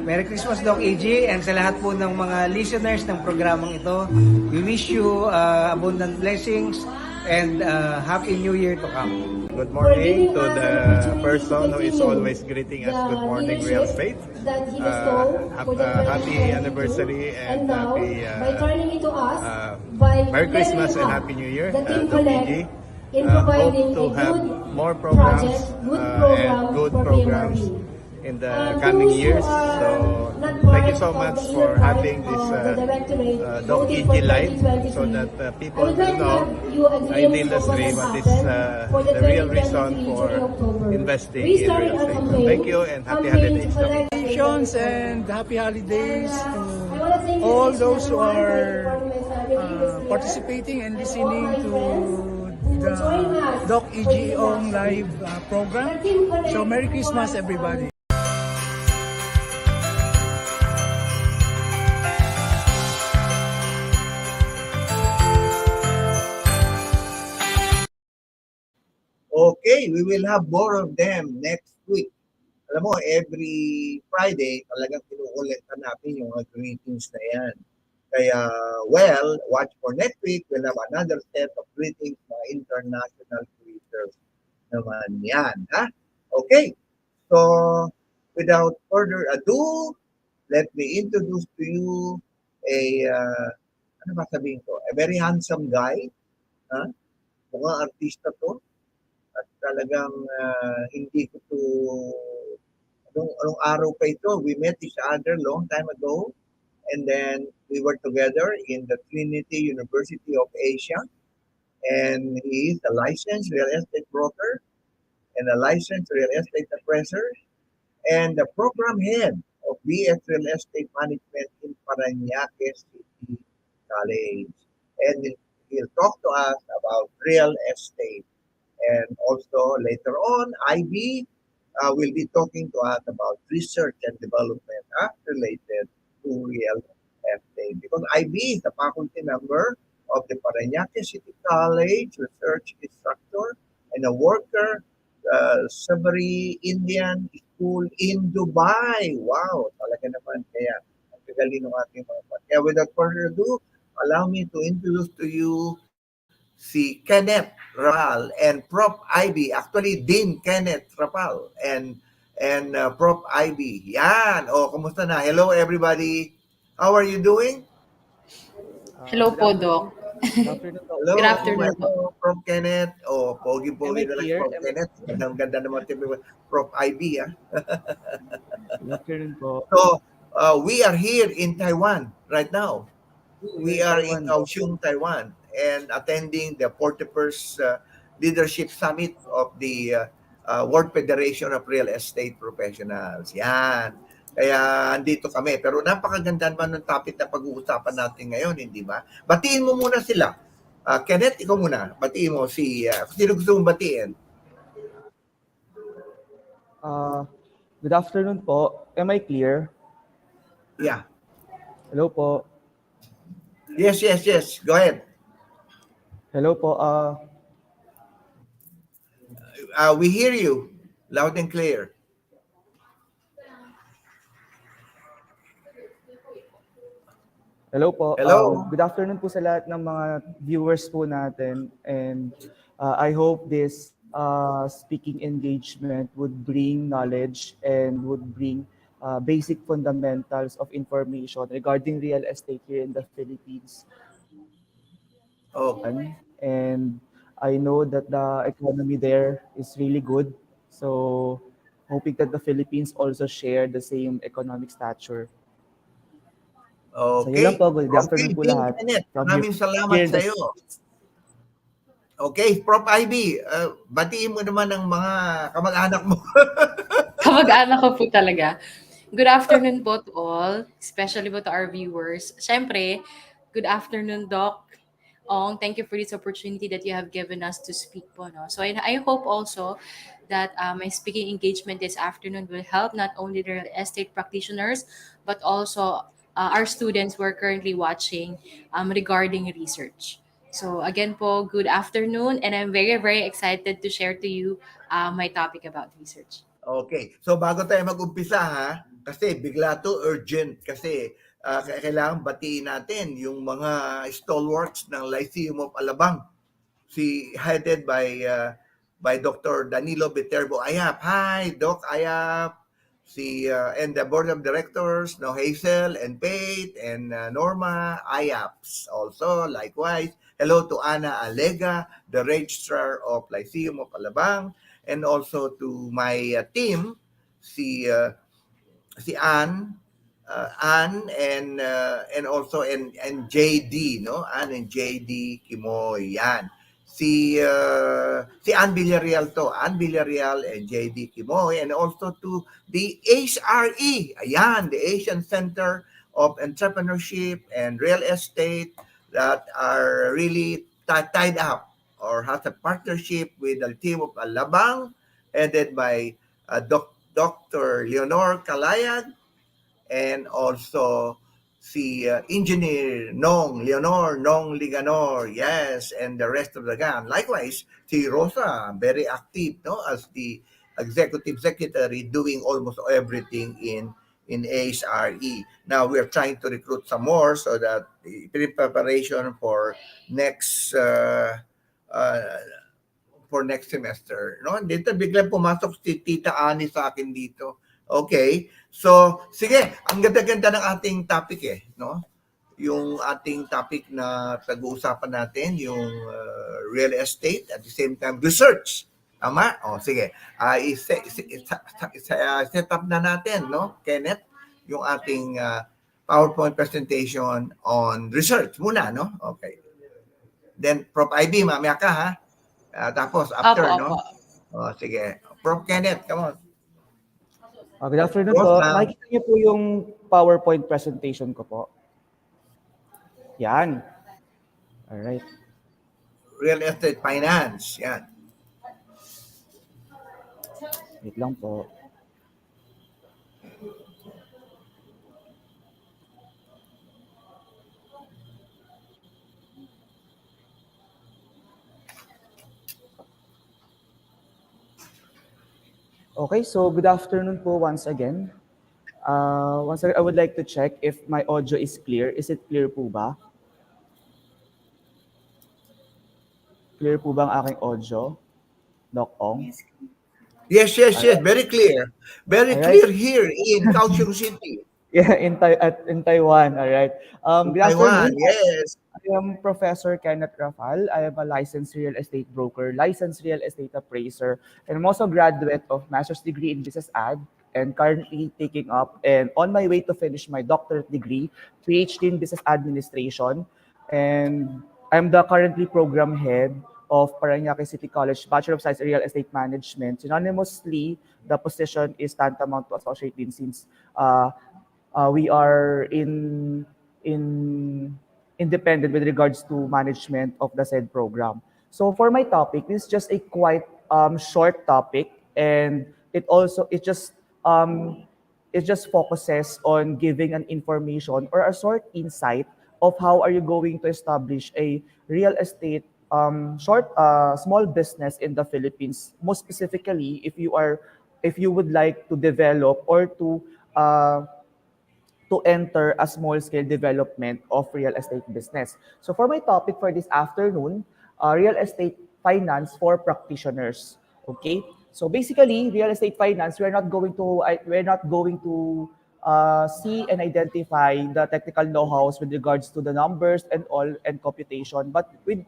Merry Christmas, Doc AJ, and sa lahat po ng mga listeners ng programang ito, we wish you abundant blessings and Happy New Year to come. Good morning to the person who is always greeting us. Good morning, Real Estate. Happy anniversary and happy Merry Christmas and Happy New Year, PG. Hope to have more programs and good programs in the coming years. So thank you so much for having this Doc EG Live so that people will know in the industry what is the real reason for investing in real estate. So thank you and happy holidays. Congratulations and happy holidays to all those who are participating and listening to the Doc EG on live program. So Merry Christmas everybody. Okay, we will have more of them next week. Alam mo, every Friday, talagang pinuulitan natin yung mga greetings na yan. Kaya, well, watch for next week. We'll have another set of greetings mga international greeters naman yan. Ha? Okay, so without further ado, let me introduce to you ano ba sabihin ko? A very handsome guy. Ha? Mukhang artista to. At talagang hindi ko to anong araw pa ito. We met each other long time ago and then we were together in the Trinity University of Asia, and he is a licensed real estate broker and a licensed real estate appraiser and the program head of BS Real Estate Management in Parañaque City College. And he'll talk to us about real estate. And also later on, IB will be talking to us about research and development related to real estate. Because IB is a faculty member of the Parañaque City College Research Instructor and a worker Sabari Indian School in Dubai. Wow, talaga naman. Kaya, ang gagaling ng ating mga pan. Kaya without further ado, allow me to introduce to you si Kenneth Rafal and Prof. Ivy. Actually, Dean Kenneth Rafal and Prof. Ivy. Yan. O, kumusta na? Hello, everybody. How are you doing? Hello Good po, Doc. afternoon. Good afternoon, Doc Good Hello, EG. afternoon po. hello, Prof. Kenneth. Oh, Am pogi-pogi I na lang si clear? Prof. Kenneth. Gandang-ganda naman si Prof. Ivy, ah. Good afternoon po. So, we are here in Taiwan right now. Oh, you're We in are in Taiwan, Doc. Kaohsiung, Taiwan, and attending the 41st Leadership Summit of the World Federation of Real Estate Professionals. Yan. Kaya andito kami. Pero napakaganda naman ng topic na pag-uusapan natin ngayon, hindi ba? Batiin mo muna sila. Kenneth, ikaw muna. Batiin mo si... sino gusto mong batiin? Uh, Good afternoon po. Am I clear? Yeah. Hello po. Yes, yes, yes. Go ahead. Hello po. We hear you loud and clear. Hello po. Hello. Good afternoon po sa lahat ng mga viewers po natin. And I hope this speaking engagement would bring knowledge and would bring basic fundamentals of information regarding real estate here in the Philippines. Okay. And I know that the economy there is really good. So hoping that the Philippines also share the same economic stature. So yun lang Okay. po. Good Okay, afternoon po Dean lahat. Kenneth. From Maraming salamat here in sa the iyo. Okay, Prof. Ivy, batiin mo naman ang mga kamag-anak mo. Kamag-anak ko po talaga. Good afternoon po to all, especially po to our viewers. Siyempre, good afternoon, Doc. Ong, thank you for this opportunity that you have given us to speak po. No? So I hope also that my speaking engagement this afternoon will help not only the real estate practitioners, but also our students who are currently watching regarding research. So again po, good afternoon, and I'm very, very excited to share to you my topic about research. Okay. So bago tayo mag-umpisa ha, kasi bigla to urgent kasi kailangan batiin natin yung mga stalwarts ng Lyceum of Alabang. Headed by Dr. Danilo Viterbo Ayap. Hi, Doc Ayap. And the board of directors, no, Hazel and Pate and Norma Ayaps. Also, likewise, hello to Ana Alega, the registrar of Lyceum of Alabang, and also to my team, si Ann and also and JD, no, Ann and JD Kimoy, yan. Si Ann Villarreal to, Ann Villarreal and JD Kimoy, and also to the HRE, ayan, the Asian Center of Entrepreneurship and Real Estate that are really tied up or has a partnership with the team of Alabang, headed by Dr. Leonor Kalayag, and also si Engineer Leonor Nong Liganor, yes, and the rest of the gang. Likewise, si Rosa, very active, no, as the executive secretary, doing almost everything in ASRE. Now we're trying to recruit some more so that the preparation next uh, for next semester. No? Dito biglang pumasok si Tita Ani sa akin dito. Okay. So, sige, ang ganda-ganda ng ating topic no? Yung ating topic na pag-uusapan natin, yung real estate, at the same time research. Tama? O, sige. Set up na natin, no, Kenneth, yung ating PowerPoint presentation on research muna, no? Okay. Then, Prof. IB, mamaya ka, ha? Tapos, Opo, after, opo. no? O, sige. Prof. Kenneth, come on. Good afternoon Prof, po. Nakikita niyo po yung PowerPoint presentation ko po. Yan. Alright. Real estate finance. Yan. Wait lang po. Okay, so good afternoon po once again. Once again, I would like to check if my audio is clear. Is it clear po ba? Clear po ba ang aking audio, Doc Ong? Yes, yes, yes. Alright. Very clear. Very Alright. clear here in Kaohsiung City. Yeah, in Taiwan. All right. In Good Taiwan, afternoon. yes. I am Professor Kenneth Rafal. I am a licensed real estate broker, licensed real estate appraiser, and I'm also a graduate of master's degree in business ad and currently taking up and on my way to finish my doctorate degree, PhD in business administration. And I'm the currently program head of Parañaque City College Bachelor of Science in Real Estate Management. Synonymously, the position is tantamount to associate dean since we are in independent with regards to management of the said program. So for my topic, this is just a quite short topic, and um, it just focuses on giving an information or a short insight of how are you going to establish a real estate small business in the Philippines. Most specifically, if you would like to develop or uh, to enter a small-scale development of real estate business. So for my topic for this afternoon, real estate finance for practitioners. Okay, so basically, real estate finance, we're not going to see and identify the technical know-hows with regards to the numbers and all and computation, but we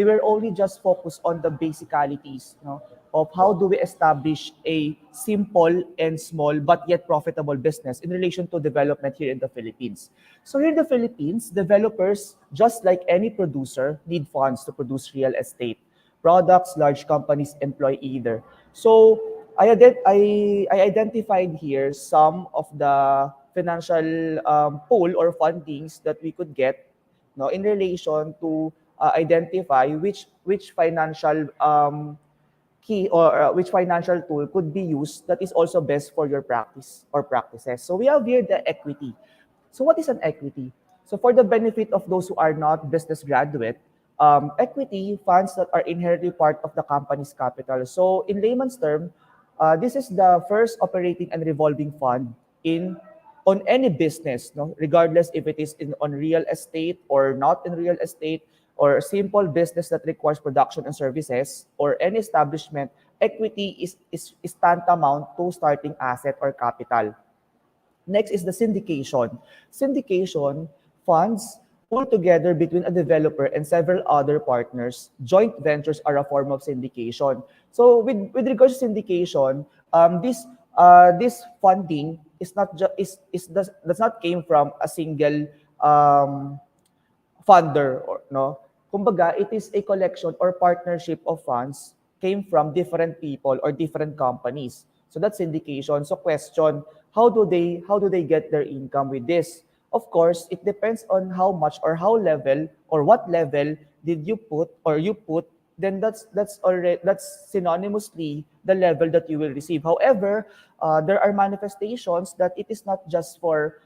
were only just focused on the basicalities, of how do we establish a simple and small but yet profitable business in relation to development here in the Philippines. So here in the Philippines, developers, just like any producer, need funds to produce real estate. Products, large companies employ either. So I identified here some of the financial pool or fundings that we could get, in relation to identify which financial key or which financial tool could be used that is also best for your practice or practices. So we have here the equity. So what is an equity? So for the benefit of those who are not business graduate, equity funds that are inherently part of the company's capital. So in layman's term, this is the first operating and revolving fund in on any business, no, regardless if it is on real estate or not in real estate, or a simple business that requires production and services, or any establishment. Equity is tantamount to starting asset or capital. Next is the syndication. Syndication funds pull together between a developer and several other partners. Joint ventures are a form of syndication. So with regards to syndication, this funding is not does not came from a single funder, or no. Kumbaga, it is a collection or partnership of funds came from different people or different companies. So that's syndication. So question, how do they get their income with this? Of course, it depends on how much or how level or what level did you put or you put, then that's synonymously the level that you will receive. However, there are manifestations that it is not just for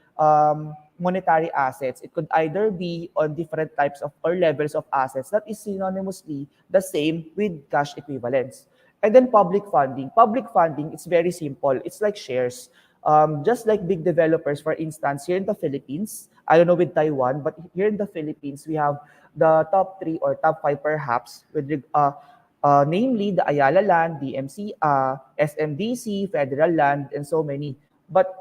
monetary assets. It could either be on different types of or levels of assets that is synonymously the same with cash equivalents. And then public funding. Public funding, it's very simple. It's like shares. Just like big developers, for instance, here in the Philippines, I don't know with Taiwan, but here in the Philippines, we have the top 3 or top 5 perhaps, namely the Ayala Land, DMC, SMDC, Federal Land, and so many. But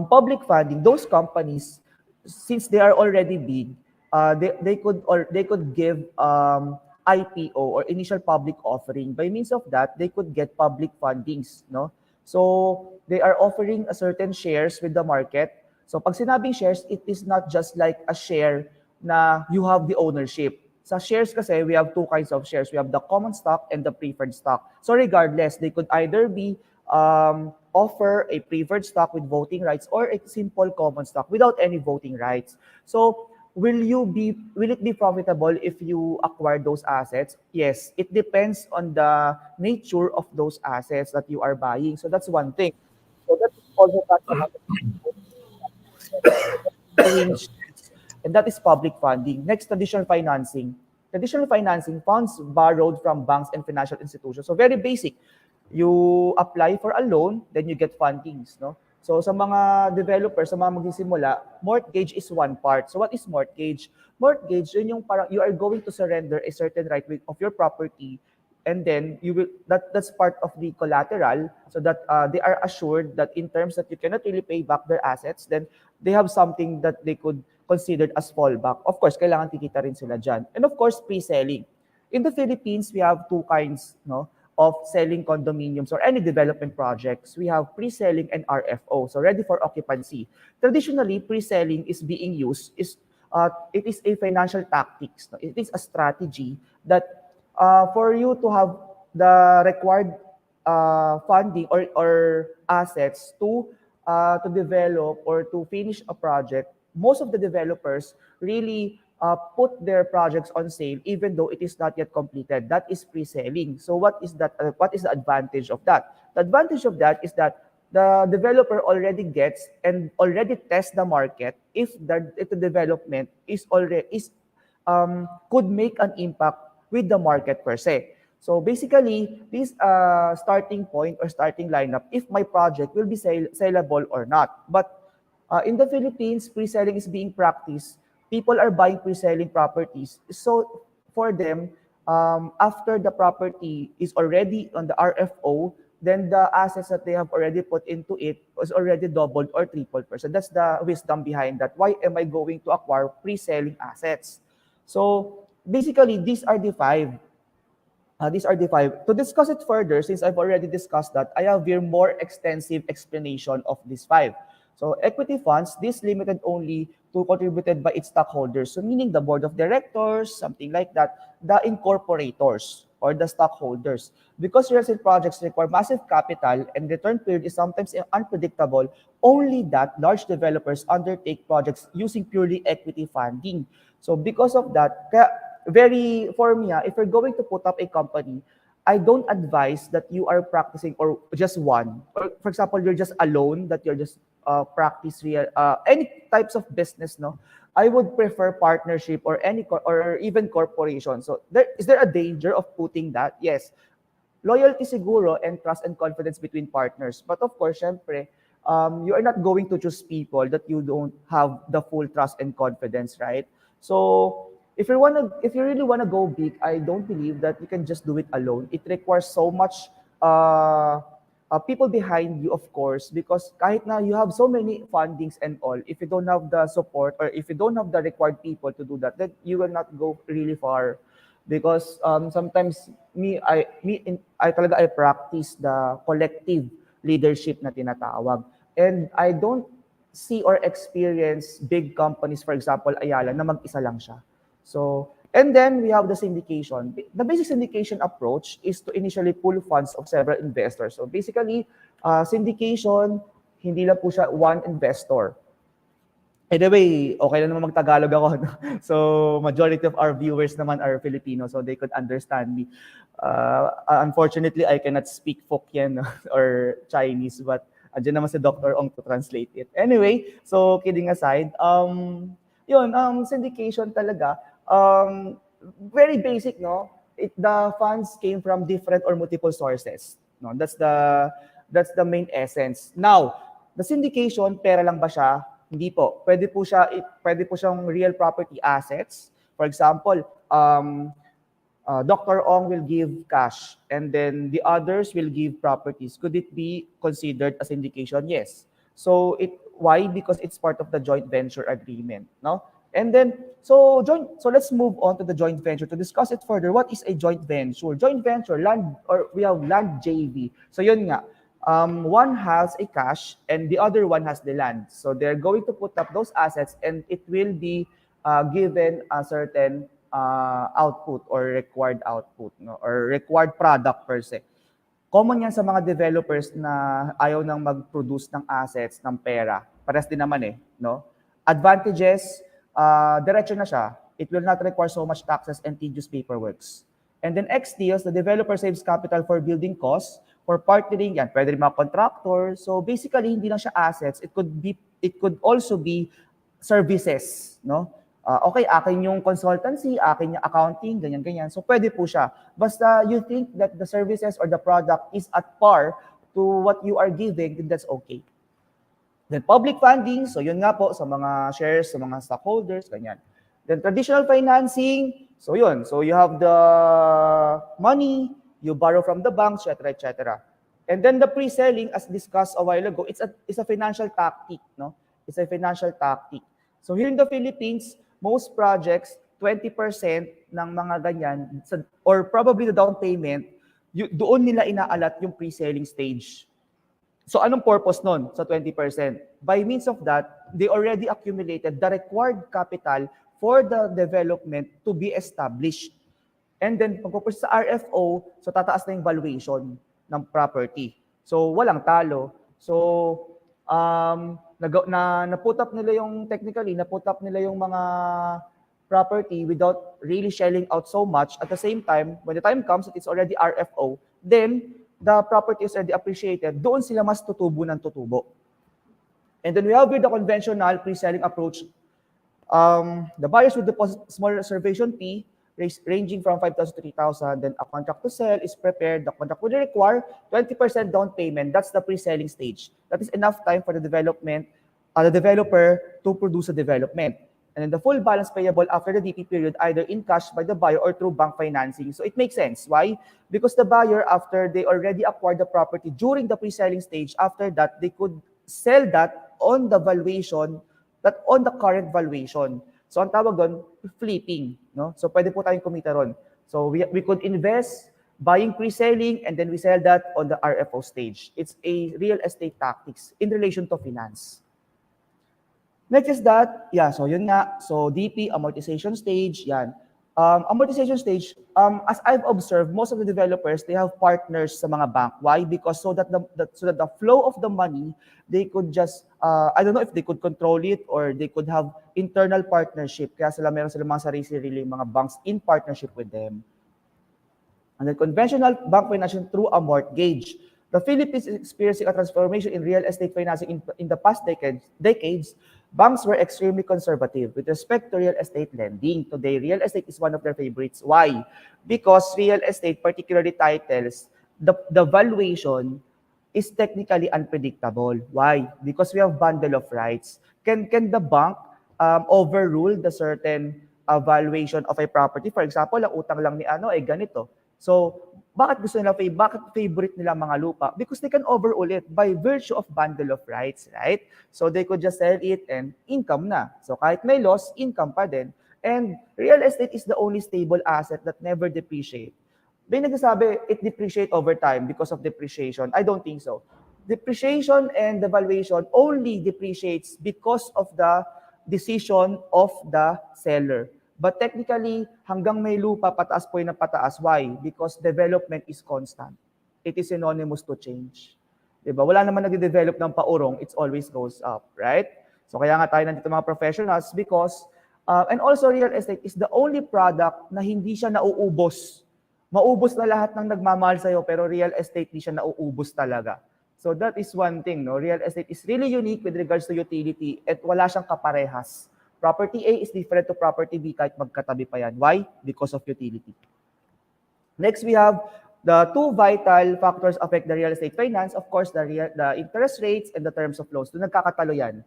public funding, those companies, since they are already big, they could give IPO or initial public offering. By means of that, they could get public fundings, no? So they are offering a certain shares with the market. So pag sinabing shares, it is not just like a share na you have the ownership. Sa shares kasi, we have two kinds of shares. We have the common stock and the preferred stock. So regardless, they could either be offer a preferred stock with voting rights or a simple common stock without any voting rights. So will it be profitable if you acquire those assets? Yes, it depends on the nature of those assets that you are buying. So that's one thing. So that's also and that is public funding. Next, traditional financing. Traditional financing, funds borrowed from banks and financial institutions. So very basic. you apply for a loan, then you get fundings, no? So sa mga developers, sa mga magsisimula, mortgage is one part. So what is mortgage? Mortgage, yun yung parang you are going to surrender a certain right of your property, and then you will that's part of the collateral, so that they are assured that in terms that you cannot really pay back their assets, then they have something that they could consider as fallback. Of course, kailangan kikita rin sila dyan. And of course, pre-selling. In the Philippines, we have two kinds, no, of selling condominiums or any development projects. We have pre-selling and RFO, so ready for occupancy. Traditionally, pre-selling is being used, it is a financial tactics. No? It is a strategy that for you to have the required funding or assets to develop or to finish a project, most of the developers really put their projects on sale even though it is not yet completed. That is pre-selling. So what is that? What is the advantage of that? The advantage of that is that the developer already gets and already tests the market if the development could make an impact with the market per se. So basically, this starting point or starting lineup, if my project will be saleable or not. But in the Philippines, pre-selling is being practiced. People are buying pre-selling properties. So for them, after the property is already on the RFO, then the assets that they have already put into it was already doubled or tripled. So that's the wisdom behind that. Why am I going to acquire pre-selling assets? So basically, these are the five. To discuss it further, since I've already discussed that, I have here more extensive explanation of these five. So equity funds, this limited only to contributed by its stockholders. So meaning the board of directors, something like that, the incorporators or the stockholders. Because real estate projects require massive capital and return period is sometimes unpredictable, only that large developers undertake projects using purely equity funding. So because of that, for me, if you're going to put up a company, I don't advise that you are practicing or just one. Or for example, you're just alone, that you're just practice real any types of business. No, I would prefer partnership or or even corporation. So is there a danger of putting that? Yes, loyalty siguro and trust and confidence between partners. But of course, syempre, you are not going to choose people that you don't have the full trust and confidence, right? So if you really wanna go big, I don't believe that you can just do it alone. It requires so much people behind you, of course, because kahit na you have so many fundings and all, if you don't have the support or if you don't have the required people to do that, then you will not go really far. Because sometimes I practice the collective leadership na tinatawag. And I don't see or experience big companies, for example, Ayala, na mag-isa lang siya. So, and then we have the syndication. The basic syndication approach is to initially pool funds of several investors. So basically, syndication, hindi lang po siya one investor. Anyway, okay lang naman mag-Tagalog ako. No? So, majority of our viewers naman are Filipino, so they could understand me. Unfortunately, I cannot speak Hokkien or Chinese, but andyan naman si Dr. Ong to translate it. Anyway, so kidding aside, syndication talaga, very basic, no? The funds came from different or multiple sources. No, that's the main essence. Now, the syndication, pera lang ba siya? Hindi po. Pwede po siyang real property assets. For example, Dr. Ong will give cash and then the others will give properties. Could it be considered a syndication? Yes. So why? Because it's part of the joint venture agreement, no? And then so let's move on to the joint venture to discuss it further. What is a joint venture? Joint venture, we have land JV. So yun nga. One has a cash and the other one has the land. So they're going to put up those assets and it will be given a certain output or required output, no? Or required product per se. Common yan sa mga developers na ayaw nang mag-produce ng assets, ng pera. Pares din naman no? Advantages, diretso na siya. It will not require so much taxes and tedious paperworks. And then X deals, the developer saves capital for building costs, for partnering, yan, pwede rin mga contractor. So basically, hindi lang siya assets. It could also be services, no? Okay, akin yung consultancy, akin yung accounting, ganyan-ganyan. So pwede po siya. Basta you think that the services or the product is at par to what you are giving, then that's okay. Then public funding, so yun nga po sa mga shares, sa mga stockholders, ganyan. Then traditional financing, so yun. So you have the money, you borrow from the bank, etc., etc. And then the pre-selling, as discussed a while ago, it's a financial tactic, no? It's a financial tactic. So here in the Philippines, most projects, 20% ng mga ganyan, or probably the down payment, doon nila inaalat yung pre-selling stage. So anong purpose nun sa 20%? By means of that, they already accumulated the required capital for the development to be established. And then pagpapos sa RFO, so tataas na yung valuation ng property. So walang talo. So na-put up nila yung technically, na-put up nila yung mga property without really shelling out so much. At the same time, when the time comes that it's already RFO, then the property is already appreciated, doon sila mas tutubo ng tutubo. And then we have with the conventional pre-selling approach, the buyers will deposit small reservation fee ranging from 5,000 to 3,000. Then a contract to sell is prepared. The contract will require 20% down payment. That's the pre-selling stage. That is enough time for the developer to produce a development. And then the full balance payable after the DP period, either in cash by the buyer or through bank financing. So it makes sense. Why? Because the buyer, after they already acquired the property during the pre-selling stage, after that, they could sell that on the valuation, that on the current valuation. So ang tawag doon, flipping. No? So pwede po tayong kumita ron. So we could invest, buying pre-selling, and then we sell that on the RFO stage. It's a real estate tactics in relation to finance. Next is that, so yun nga. So DP, amortization stage, yan. Amortization stage, as I've observed, most of the developers, they have partners sa mga bank. Why? Because so that the flow of the money, they could just, I don't know if they could control it or they could have internal partnership. Kaya meron sila mga sarili-sarili mga banks in partnership with them. And then conventional bank financing through a mortgage. The Philippines is experiencing a transformation in real estate financing in the past decades. Banks were extremely conservative with respect to real estate lending. Today, real estate is one of their favorites. Why? Because real estate, particularly titles, the valuation is technically unpredictable. Why? Because we have bundle of rights. Can the bank overrule the certain valuation of a property? For example, ang utang lang ni ay ganito. So, bakit favorite nila mga lupa? Because they can overrule it by virtue of bundle of rights, right? So they could just sell it and income na. So kahit may loss, income pa din. And real estate is the only stable asset that never depreciate. May nagsasabi, it depreciate over time because of depreciation. I don't think so. Depreciation and the valuation only depreciates because of the decision of the seller. But technically, hanggang may lupa, pataas po yung pataas. Why? Because development is constant. It is synonymous to change. Diba? Wala naman nag-develop ng paurong, it always goes up, right? So kaya nga tayo nandito mga professionals because, and also real estate is the only product na hindi siya nauubos. Maubos na lahat ng nagmamahal sa'yo, pero real estate di siya nauubos talaga. So that is one thing, no? Real estate is really unique with regards to utility at wala siyang kaparehas. Property A is different to property B kahit magkatabi pa yan. Why? Because of utility. Next, we have the two vital factors affect the real estate finance. Of course, the interest rates and the terms of loans. Doon nagkakatalo yan.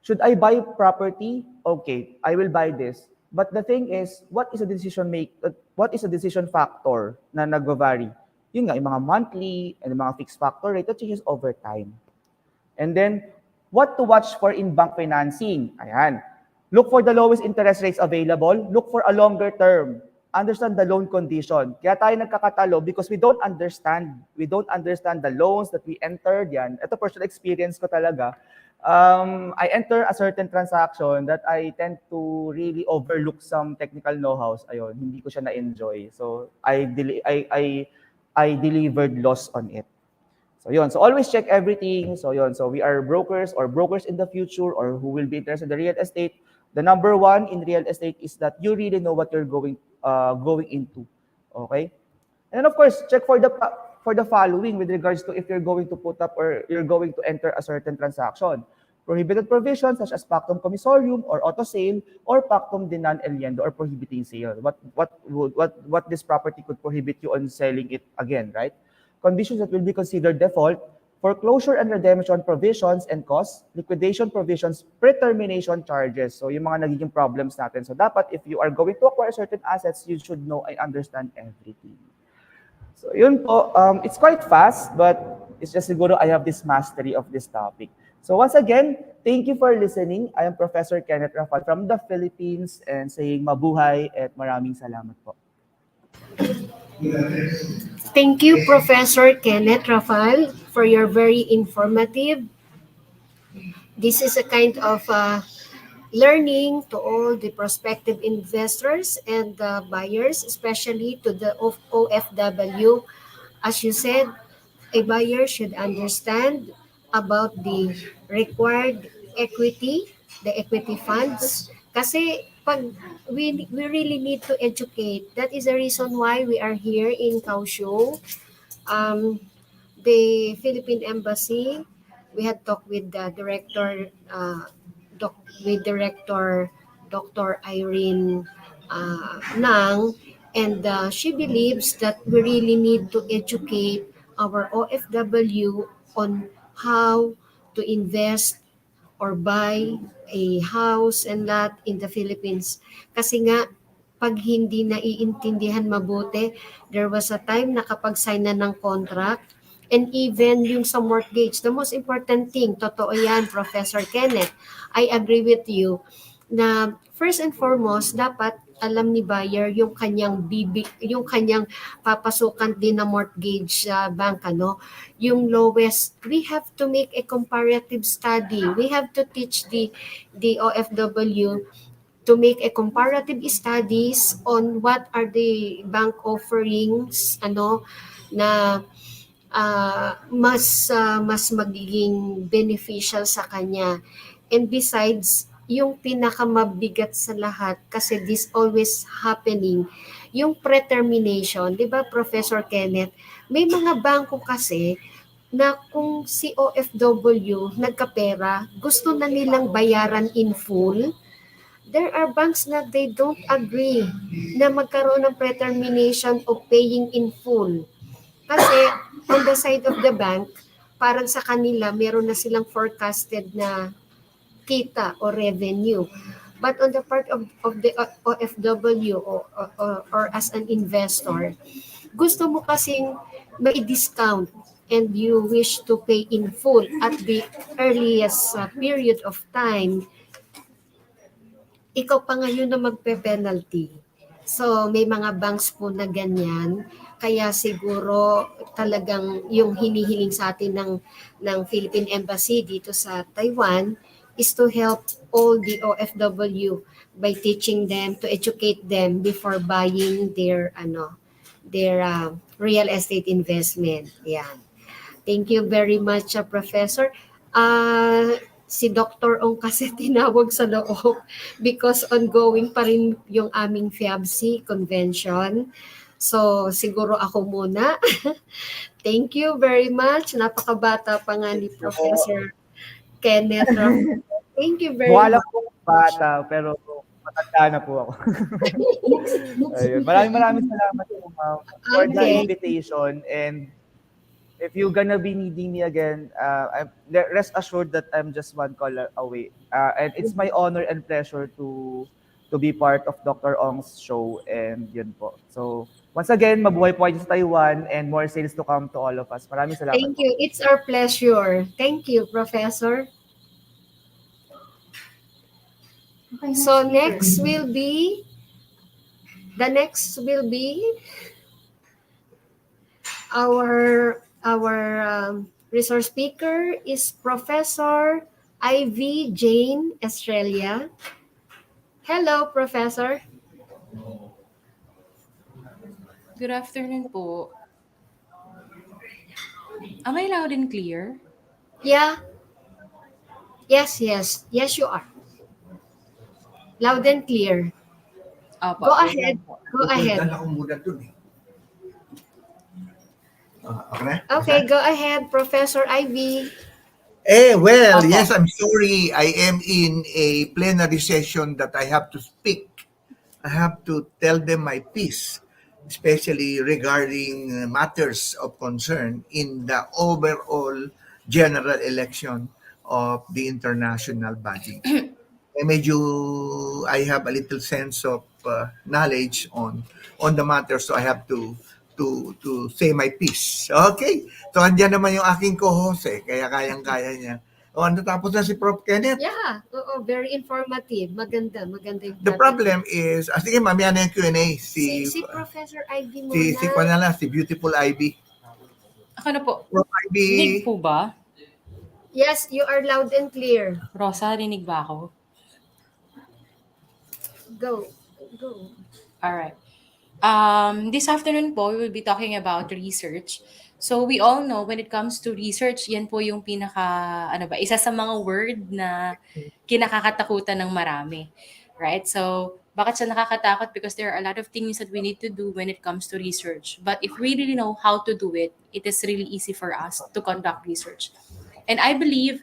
Should I buy property? Okay, I will buy this. But the thing is, what is a decision factor na nag-vary? Yun nga, yung mga monthly and yung mga fixed factor rate that changes over time. And then, what to watch for in bank financing? Ayan. Look for the lowest interest rates available. Look for a longer term. Understand the loan condition. Kaya tayo nagkakatalo because we don't understand. We don't understand the loans that we entered yan. Ito personal experience ko talaga. I enter a certain transaction that I tend to really overlook some technical know-hows. Ayun, hindi ko siya na-enjoy. So I delivered loss on it. So yun, so always check everything. So yun, so we are brokers or brokers in the future or who will be interested in the real estate. The number one in real estate is that you really know what you're going into. Okay? And of course, check for the following with regards to if you're going to put up or you're going to enter a certain transaction. prohibited provisions such as pactum commissorium or auto sale, or pactum de non eliendo or prohibiting sale. What this property could prohibit you on selling it again, right? Conditions that will be considered default: foreclosure and redemption provisions and costs, liquidation provisions, pre-termination charges. So yung mga nagiging problems natin. So dapat if you are going to acquire certain assets, you should know and understand everything. So yun po, it's quite fast, but it's just siguro I have this mastery of this topic. So once again, thank you for listening. I am Professor Kenneth Rafal from the Philippines and saying mabuhay at maraming salamat po. Thank you, Professor Kenneth Rafal, for your very informative. This is a kind of learning to all the prospective investors and buyers, especially to the OFW. As you said, a buyer should understand about the required equity, the equity funds. Kasi pag we really need to educate. That is the reason why we are here in Kaohsiung. The Philippine Embassy, we had talked with the director, Director Dr. Irene Nang, and she believes that we really need to educate our OFW on how to invest or buy a house and lot in the Philippines. Kasi nga, pag hindi naiintindihan mabuti, there was a time na kapag sign na ng contract, and even yung sa mortgage, the most important thing, totoo yan, Professor Kenneth, I agree with you, na first and foremost, dapat alam ni buyer yung kanyang yung kanyang papasukan din na mortgage bank, ano, yung lowest. We have to make a comparative study. We have to teach the OFW to make a comparative studies on what are the bank offerings, ano, na mas magiging beneficial sa kanya. And besides, yung pinakamabigat sa lahat, kasi this always happening, yung pre-termination, di ba, Professor Kenneth? May mga bangko kasi na kung si OFW nagkapera, gusto na nilang bayaran in full. There are banks na they don't agree na magkaroon ng pre-termination of paying in full. Kasi on the side of the bank, parang sa kanila, meron na silang forecasted na kita or revenue. But on the part of the OFW or as an investor, gusto mo kasing may discount and you wish to pay in full at the earliest period of time, ikaw pa ngayon na magpe-penalty. So may mga banks po na ganyan, kaya siguro talagang yung hinihiling sa atin ng Philippine Embassy dito sa Taiwan is to help all the OFW by teaching them, to educate them before buying their real estate investment. Yan. Thank you very much, Professor. Si Dr. Ong kasi tinawag sa loob because ongoing pa rin yung aming FIABC convention. So, siguro ako muna. Thank you very much. Napakabata pa nga ni Professor Kenneth Rafal. Thank you very Wala much. pong bata, pero matanda na po ako. Ayun. Maraming salamat po, ma'am, for the invitation. And if you're gonna be needing me again, rest assured that I'm just one call away. And it's my honor and pleasure to be part of Dr. Ong's show. And yun po. So, once again, mabuhay po kayo sa Taiwan and more sales to come to all of us. Maraming salamat. Thank you. It's our pleasure. Thank you, Professor. So next will be our resource speaker is Professor Ivy Jane Estrella. Hello, Professor. Good afternoon po. Am I loud and clear? Yeah. Yes, you are. Loud and clear. Opo. Go ahead. Okay. Okay, go ahead, Professor Ivy. Well, Opo. yes, I'm sorry. I am in a plenary session that I have to speak. I have to tell them my piece, especially regarding matters of concern in the overall general election of the international body. Medyo I have a little sense of knowledge on the matter, so I have to say my piece. Okay. So andiyan naman yung aking co-host kaya kayang-kaya niya. O natapos na si Prof. Kenneth. Yeah, oo, very informative. Maganda, maganda yung The problem is, sige, mamaya na yung Q&A. Si Professor Ivy muna. Si Kwan na lang, si Beautiful Ivy. Ako na po. Prof. Rinig Ivy. po ba? Yes, you are loud and clear. Rosa, rinig ba ako? Go. Alright. This afternoon po, we will be talking about research. So we all know when it comes to research, yan po yung isa sa mga word na kinakakatakutan ng marami. Right? So, bakit siya nakakatakot? Because there are a lot of things that we need to do when it comes to research. But if we really know how to do it, it is really easy for us to conduct research. And I believe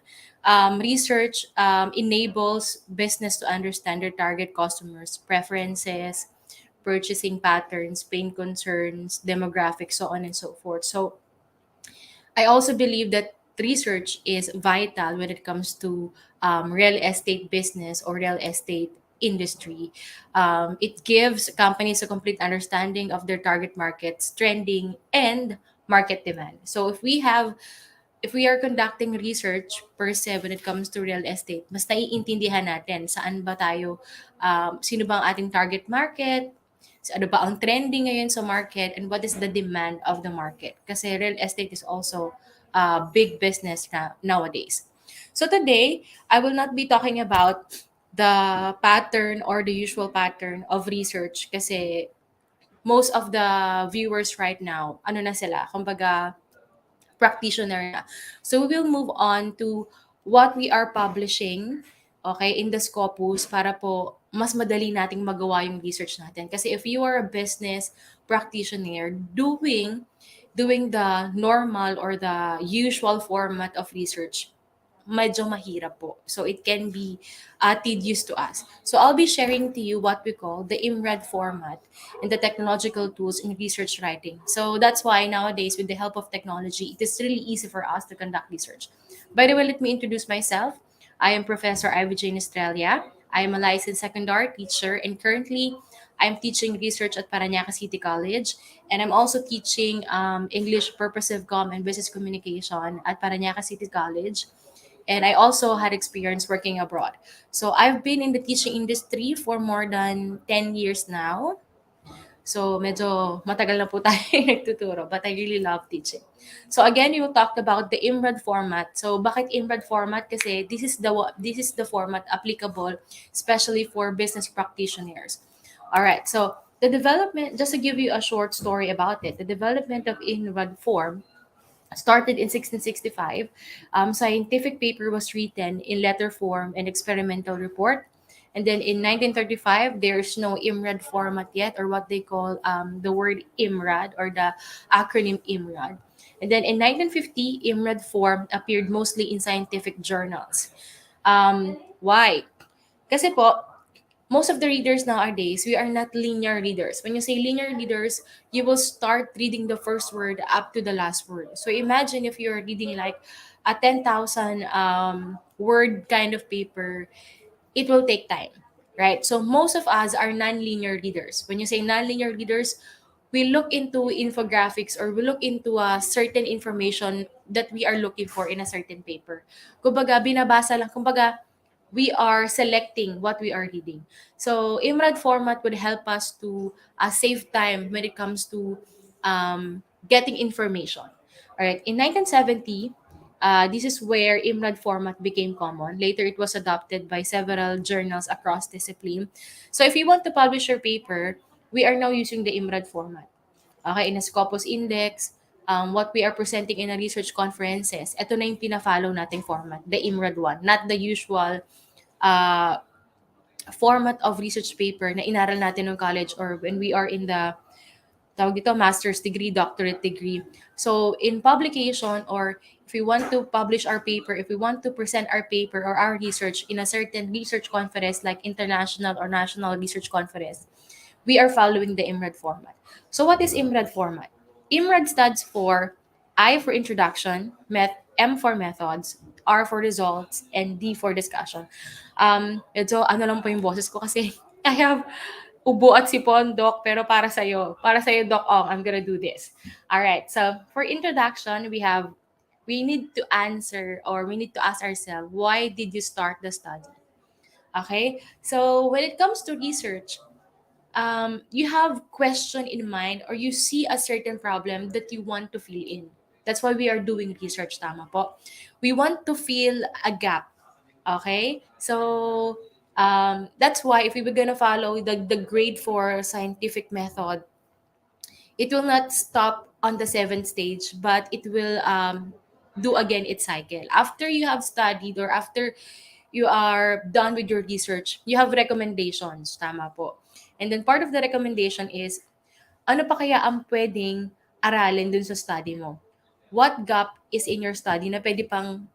research enables business to understand their target customers' preferences, purchasing patterns, pain concerns, demographics, so on and so forth. So I also believe that research is vital when it comes to real estate business or real estate industry. It gives companies a complete understanding of their target markets, trending, and market demand. So if we are conducting research per se when it comes to real estate, mas naiintindihan natin saan ba tayo, sino ba ang ating target market, ano ba ang trending ngayon sa market, and what is the demand of the market. Kasi real estate is also a big business nowadays. So today, I will not be talking about the pattern or the usual pattern of research kasi most of the viewers right now, ano na sila, kumbaga, practitioner na. So we will move on to what we are publishing, okay, in the Scopus para po mas madali nating magawa yung research natin. Kasi if you are a business practitioner doing the normal or the usual format of research, medyo mahirap po. So it can be tedious to us. So I'll be sharing to you what we call the IMRAD format and the technological tools in research writing. So that's why nowadays, with the help of technology, it is really easy for us to conduct research. By the way, let me introduce myself. I am Professor Jane Estrella. I am a licensed secondary teacher, and currently I'm teaching research at Parañaque City College, and I'm also teaching English Purposive Com and Business Communication at Parañaque City College. And I also had experience working abroad. So I've been in the teaching industry for more than 10 years now. So medyo matagal na po tayo nagtuturo, but I really love teaching. So again, you talked about the IMRAD format. So bakit IMRAD format? Kasi this is the format applicable especially for business practitioners. All right. So the development, just to give you a short story about it, the development of IMRAD form started in 1665. Scientific paper was written in letter form and experimental report. And then in 1935, there's no IMRAD format yet, or what they call the word IMRAD or the acronym IMRAD. And then in 1950, IMRAD form appeared mostly in scientific journals. Why? Kasi po, most of the readers nowadays, we are not linear readers. When you say linear readers, you will start reading the first word up to the last word. So imagine if you're reading like a 10,000 word kind of paper, it will take time, right? So most of us are non-linear readers. When you say non-linear readers, we look into infographics or we look into a certain information that we are looking for in a certain paper. Kumbaga, binabasa lang. Kumbaga, we are selecting what we are reading. So IMRAD format would help us to save time when it comes to getting information. All right. In 1970, this is where IMRAD format became common. Later, it was adopted by several journals across discipline. So if you want to publish your paper, we are now using the IMRAD format. Okay, in a Scopus Index, what we are presenting in a research conferences, ito na yung pina-follow nating format, the IMRAD one, not the usual format of research paper na inaral natin ng college or when we are in the tawag dito, master's degree, doctorate degree. So in publication, or if we want to publish our paper, if we want to present our paper or our research in a certain research conference like international or national research conference, we are following the IMRAD format. So what is IMRAD format? IMRAD stands for I for introduction, M for methods, R for results, and D for discussion. Ito, ano lang po yung boses ko kasi I have ubo at sipon, Doc, pero para sa'yo, Doc Ong, I'm gonna do this. All right, so for introduction, we need to answer, or we need to ask ourselves, why did you start the study? Okay, so when it comes to research, you have question in mind, or you see a certain problem that you want to fill in. That's why we are doing research, tama po. We want to fill a gap. Okay? So, that's why if we were gonna follow the grade 4 scientific method, it will not stop on the seventh stage, but it will do again its cycle. After you have studied, or after you are done with your research, you have recommendations, tama po. And then part of the recommendation is, ano pa kaya ang pwedeng aralin dun sa study mo? What gap is in your study na pwede pang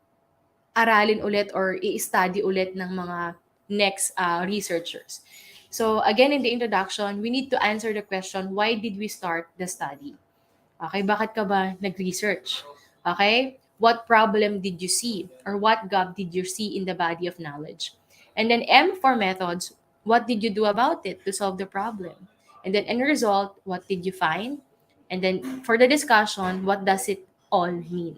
aralin ulit or i-study ulit ng mga next researchers? So again, in the introduction, we need to answer the question, why did we start the study? Okay, bakit ka ba nag-research? Okay, what problem did you see, or what gap did you see in the body of knowledge? And then M for methods, what did you do about it to solve the problem? And then in result, what did you find? And then for the discussion, what does it all mean?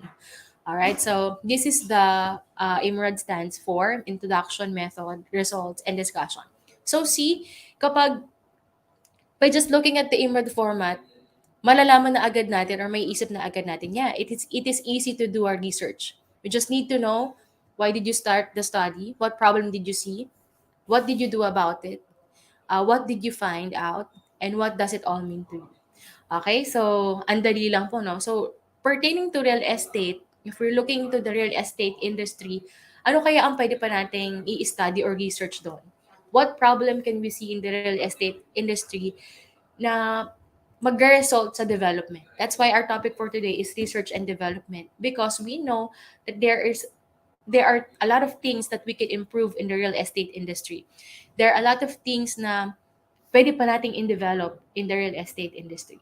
All right, so this is the IMRAD stands for introduction, method, results, and discussion. So see, kapag by just looking at the IMRAD format, malalaman na agad natin, or may isip na agad natin, yeah, it is easy to do our research. We just need to know, why did you start the study? What problem did you see? What did you do about it? What did you find out? And what does it all mean to you? Okay, so andali lang po, no? So pertaining to real estate, if we're looking to the real estate industry, ano kaya ang pwede pa nating i-study or research doon? What problem can we see in the real estate industry na mag-result sa development? That's why our topic for today is research and development, because we know that there are a lot of things that we can improve in the real estate industry. There are a lot of things na pwede pa nating in-develop in the real estate industry.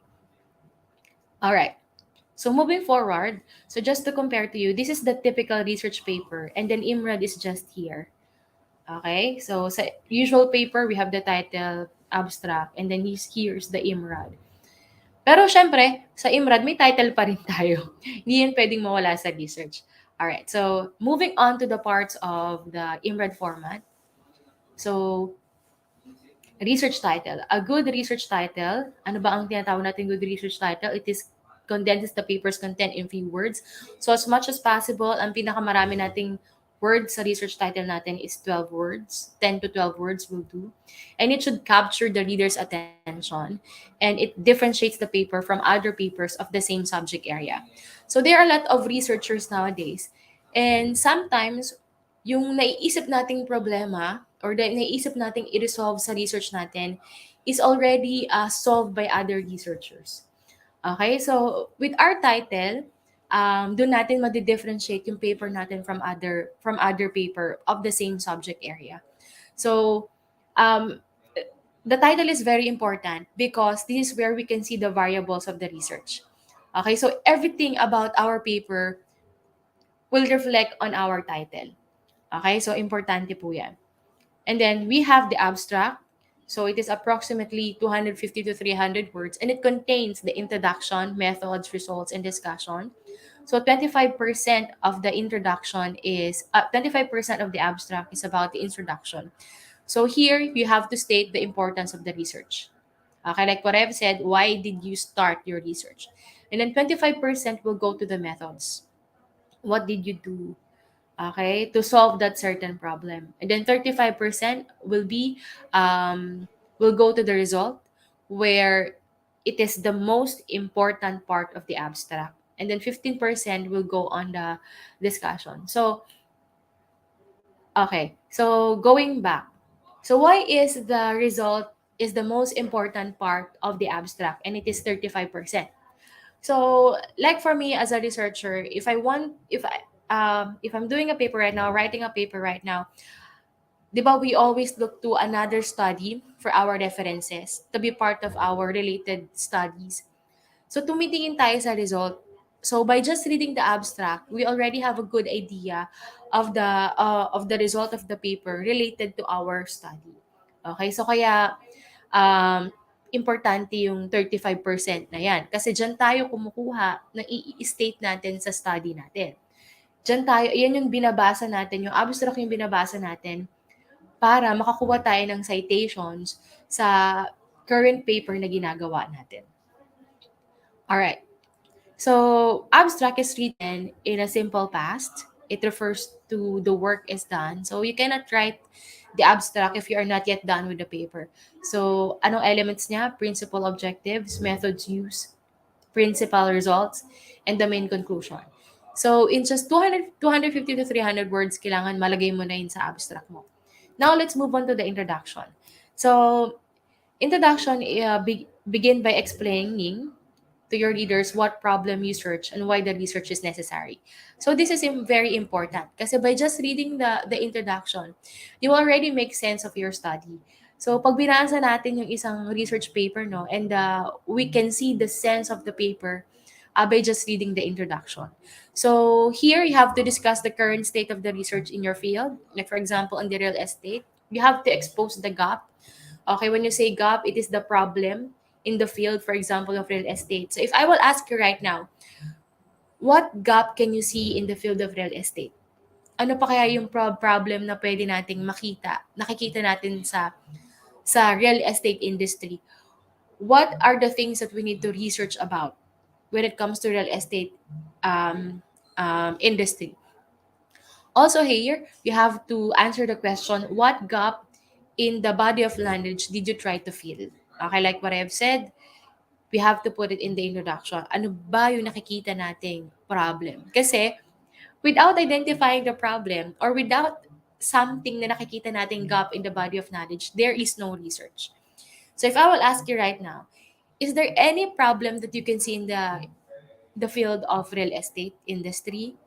All right. So moving forward, so just to compare to you, this is the typical research paper, and then IMRAD is just here. Okay, so sa usual paper, we have the title, abstract, and then here's the IMRAD. Pero syempre, sa IMRAD, may title pa rin tayo. Hindi yan pwedeng mawala sa research. Alright, so moving on to the parts of the IMRAD format. So, research title. A good research title, ano ba ang tinatawag natin good research title? It is condenses the paper's content in few words. So as much as possible, ang pinakamarami nating words sa research title natin is 12 words. 10 to 12 words will do. And it should capture the reader's attention. And it differentiates the paper from other papers of the same subject area. So there are a lot of researchers nowadays. And sometimes, yung naiisip nating problema or naiisip nating i-resolve sa research natin is already solved by other researchers. Okay, so with our title, doon natin ma-differentiate yung paper natin from other paper of the same subject area. So, the title is very important because this is where we can see the variables of the research. Okay, so everything about our paper will reflect on our title. Okay, so importante po yan. And then we have the abstract. So it is approximately 250 to 300 words, and it contains the introduction, methods, results, and discussion. So 25% of the introduction is 25% of the abstract is about the introduction. So here you have to state the importance of the research. Okay, like what I've said, why did you start your research? And then 25% will go to the methods. What did you do? Okay, to solve that certain problem. And then 35% will go to the result, where it is the most important part of the abstract. And then 15% will go on the discussion. So, okay, so going back. So why is the result is the most important part of the abstract, and it is 35%. So, like for me as a researcher, if I'm doing a paper right now, writing a paper right now, di ba we always look to another study for our references to be part of our related studies. So tumitingin tayo sa result. So by just reading the abstract, we already have a good idea of the result of the paper related to our study. Okay? So kaya um importante yung 35% na yan. Kasi dyan tayo kumukuha ng i-state natin sa study natin. Dyan tayo, yan yung binabasa natin, yung abstract yung binabasa natin para makakuha tayo ng citations sa current paper na ginagawa natin. Alright. So, abstract is written in a simple past. It refers to the work is done. So, you cannot write the abstract if you are not yet done with the paper. So, anong elements niya? Principal objectives, methods used, principal results, and the main conclusion. So, in just 250 to 300 words, kailangan malagay mo na yun sa abstract mo. Now, let's move on to the introduction. So, introduction, begin by explaining to your readers what problem you search and why the research is necessary. So this is very important kasi by just reading the introduction, you already make sense of your study. So pag binasa natin yung isang research paper, no, and we can see the sense of the paper by just reading the introduction. So here you have to discuss the current state of the research in your field. Like for example, on the real estate, you have to expose the gap. Okay, when you say gap, it is the problem in the field, for example, of real estate. So if I will ask you right now, what gap can you see in the field of real estate? Ano pa kaya yung problem na pwede nating nakikita natin sa real estate industry? What are the things that we need to research about when it comes to real estate industry? Also here, you have to answer the question, what gap in the body of language did you try to fill? Okay, like what I've said, we have to put it in the introduction. Ano ba yung nakikita nating problem? Kasi without identifying the problem or without something na nakikita nating gap in the body of knowledge, there is no research. So if I will ask you right now, is there any problem that you can see in the field of real estate industry?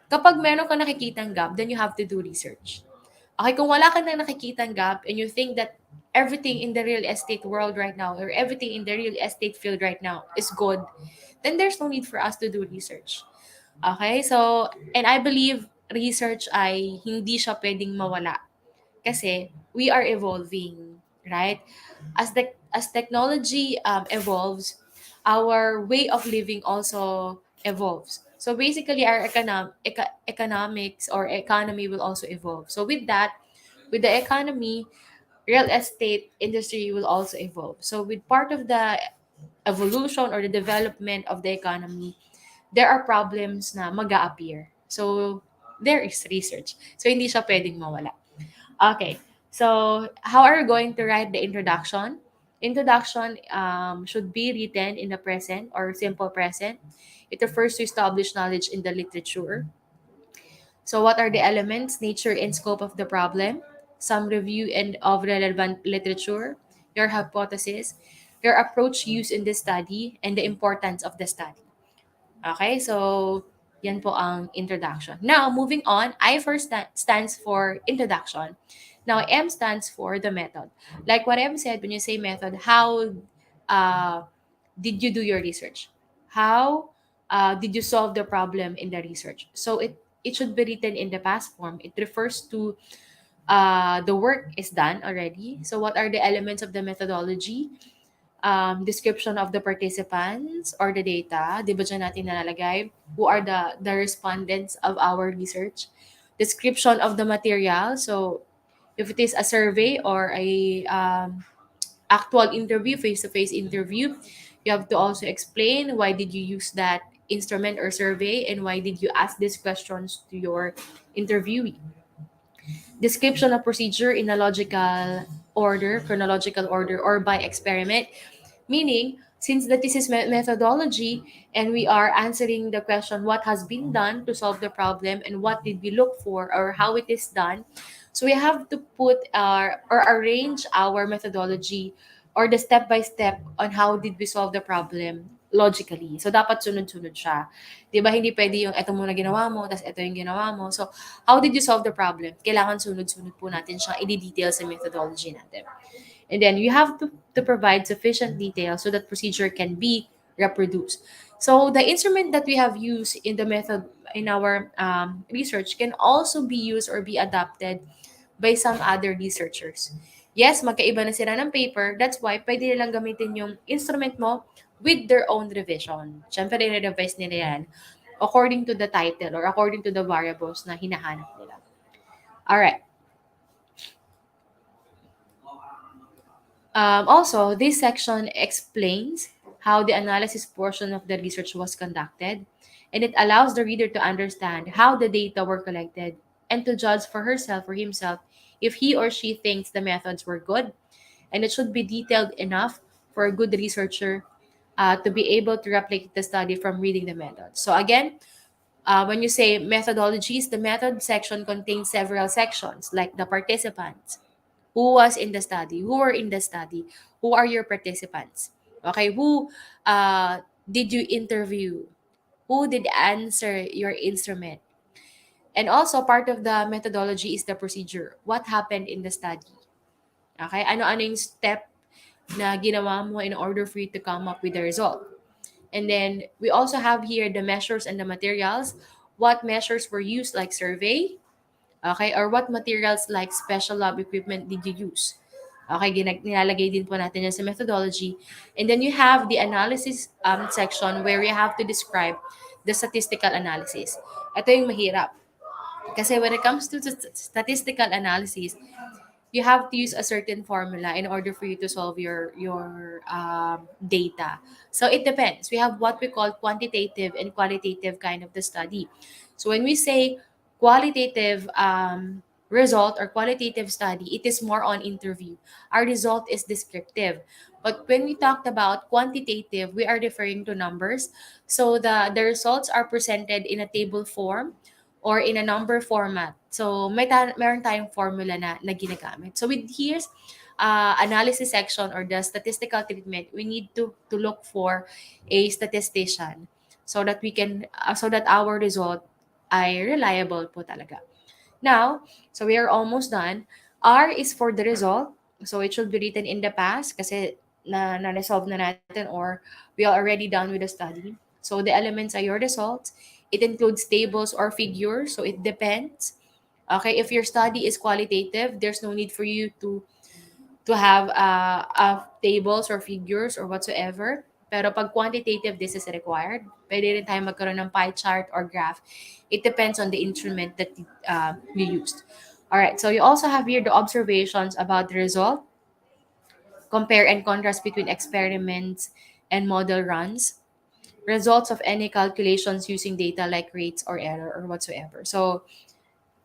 Kapag meron ka nakikitang gap, then you have to do research. Okay, kung wala ka nang nakikitang gap and you think that everything in the real estate world right now or everything in the real estate field right now is good, then there's no need for us to do research. Okay, so, and I believe research ay hindi siya pwedeng mawala kasi we are evolving, right? As technology evolves, our way of living also evolves. So basically, our economics or economy will also evolve. So with that, with the economy, real estate industry will also evolve. So with part of the evolution or the development of the economy, there are problems na mag-a-appear. So there is research. So hindi siya pwedeng mawala. Okay. So how are we going to write the introduction? Introduction should be written in the present or simple present. It refers to established knowledge in the literature. So what are the elements, nature, and scope of the problem? Some review and of relevant literature, your hypothesis, your approach used in the study, and the importance of the study. Okay, so yan po ang introduction. Now, moving on, I first stands for introduction. Now, M stands for the method. Like what M said, when you say method, how did you do your research? How did you solve the problem in the research? So it should be written in the past form. It refers to the work is done already. So what are the elements of the methodology? Description of the participants or the data. Di ba dyan natin nalalagay? Who are the respondents of our research? Description of the material. So if it is a survey or a actual interview, face-to-face interview, you have to also explain why did you use that instrument or survey and why did you ask these questions to your interviewee. Description of procedure in a logical order, chronological order, or by experiment, meaning Since that this is methodology and we are answering the question what has been done to solve the problem and what did we look for or how it is done, so we have to put our or arrange our methodology or the step by step on how did we solve the problem logically. So dapat sunod-sunod siya. 'Di ba hindi pwede yung eto muna ginawa mo tapos eto yung ginawa mo. So how did you solve the problem? Kailangan sunod-sunod po natin siyang i-detail sa methodology natin. And then you have to provide sufficient detail so that procedure can be reproduced. So the instrument that we have used in the method in our research can also be used or be adapted by some other researchers. Yes, magkaiba na sila ng paper. That's why pwede nilang gamitin yung instrument mo with their own revision. Siyempre, i-revise nila yan according to the title or according to the variables na hinahanap nila. Alright. Also, this section explains how the analysis portion of the research was conducted, and it allows the reader to understand how the data were collected and to judge for herself or himself if he or she thinks the methods were good. And it should be detailed enough for a good researcher to be able to replicate the study from reading the methods. So again, when you say methodologies, the method section contains several sections like the participants, who was in the study, who were in the study, who are your participants, okay, who did you interview, who did answer your instrument. And also part of the methodology is the procedure, what happened in the study, okay, ano-ano yung step na ginawa mo in order for you to come up with the result. And then we also have here the measures and the materials, what measures were used like survey, okay, or what materials like special lab equipment did you use. Okay, nilalagay din po natin yan sa methodology. And then you have the analysis section where you have to describe the statistical analysis. Ito yung mahirap. Kasi when it comes to statistical analysis, you have to use a certain formula in order for you to solve your data. So it depends. We have what we call quantitative and qualitative kind of the study. So when we say qualitative result or qualitative study, it is more on interview. Our result is descriptive. But when we talked about quantitative, we are referring to numbers. So the results are presented in a table form or in a number format. So meron tayong formula na ginagamit. So with here's analysis section or the statistical treatment, we need to look for a statistician so that we can so that our result ay reliable po talaga. Now, so we are almost done. R is for the result. So it should be written in the past kasi na-resolve na natin or we are already done with the study. So the elements are your results. It includes tables or figures. So it depends. Okay, if your study is qualitative, there's no need for you to have tables or figures or whatsoever. Pero pag quantitative, this is required. Pwede rin tayo magkaroon ng pie chart or graph. It depends on the instrument that you used. All right, so you also have here the observations about the result, compare and contrast between experiments and model runs, results of any calculations using data like rates or error or whatsoever. So,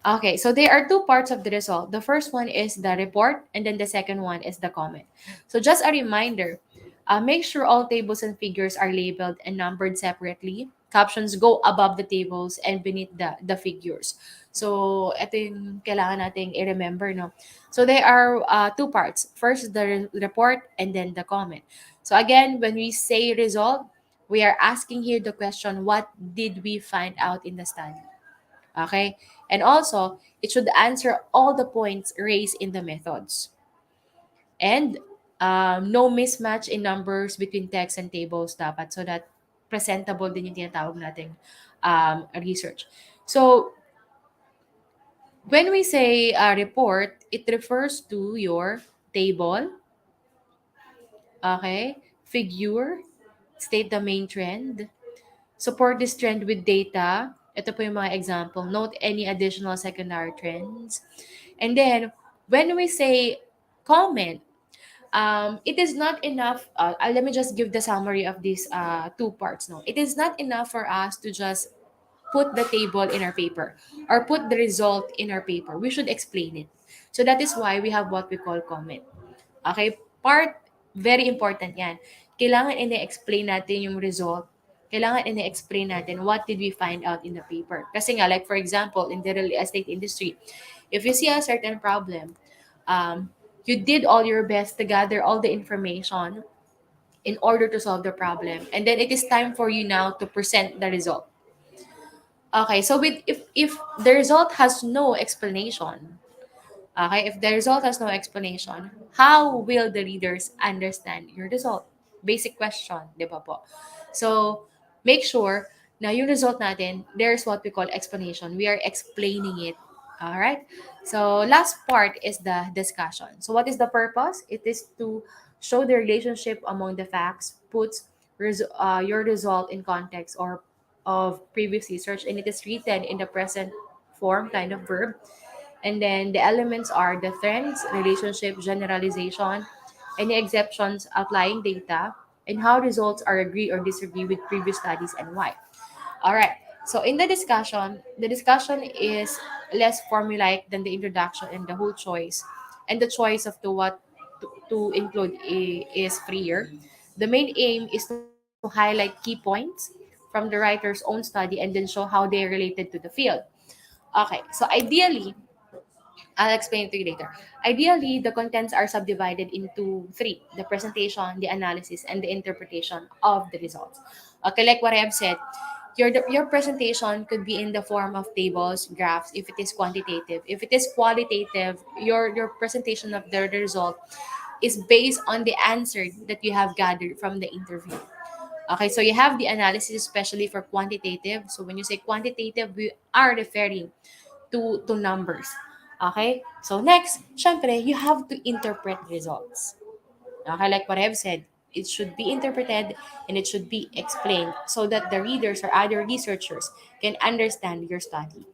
okay, so there are two parts of the result. The first one is the report, and then the second one is the comment. So just a reminder, make sure all tables and figures are labeled and numbered separately. Captions go above the tables and beneath the figures. So, ito yung kailangan nating i-remember, no? So, there are two parts. First, the report and then the comment. So, again, when we say result, we are asking here the question, what did we find out in the study? Okay? And also, it should answer all the points raised in the methods. And no mismatch in numbers between text and tables dapat so that presentable din yung tinatawag nating research. So, when we say report, it refers to your table, okay, figure, state the main trend, support this trend with data. Ito po yung mga example. Note any additional secondary trends. And then, when we say comment, it is not enough. Let me just give the summary of these two parts. No, it is not enough for us to just put the table in our paper or put the result in our paper. We should explain it. So that is why we have what we call comment. Okay, part very important yan. kailangan ine-explain natin yung result. Kailangan ine-explain natin what did we find out in the paper. Kasi nga, like for example, in the real estate industry, if you see a certain problem, you did all your best to gather all the information in order to solve the problem. And then it is time for you now to present the result. Okay, so if the result has no explanation, okay, if the result has no explanation, how will the readers understand your result? Basic question, di ba po? So, make sure na yung result natin, there's what we call explanation. We are explaining it. All right? So, last part is the discussion. So, what is the purpose? It is to show the relationship among the facts, puts your result in context or of previous research, and it is written in the present form kind of verb. And then the elements are the trends, relationship, generalization, any exceptions, outlying data, and how results are agree or disagree with previous studies and why. All right. So in the discussion is less formulaic than the introduction and the whole choice. And the choice of the what to include is freer. The main aim is to highlight key points from the writer's own study and then show how they are related to the field. Okay. So ideally, I'll explain it to you later. Ideally, the contents are subdivided into three: the presentation, the analysis, and the interpretation of the results. Okay, like what I have said, your presentation could be in the form of tables, graphs, if it is quantitative. If it is qualitative, your presentation of the result is based on the answer that you have gathered from the interview. Okay, so you have the analysis, especially for quantitative. So when you say quantitative, we are referring to numbers. Okay? So next, syempre, you have to interpret results. Okay, like what I've said, it should be interpreted and it should be explained so that the readers or other researchers can understand your study.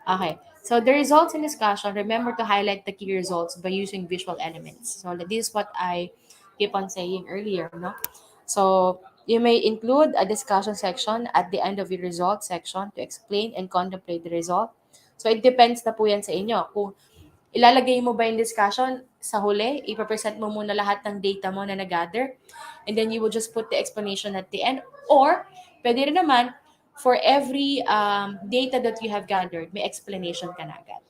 Okay, so the results in discussion, remember to highlight the key results by using visual elements. So this is what I keep on saying earlier, no? So you may include a discussion section at the end of your results section to explain and contemplate the result. So it depends na po yan sa inyo. Kung ilalagay mo ba yung discussion sa huli, ipapresent mo muna lahat ng data mo na nag-gather, and then you will just put the explanation at the end. Or, pwede rin naman, for every data that you have gathered, may explanation ka na agad.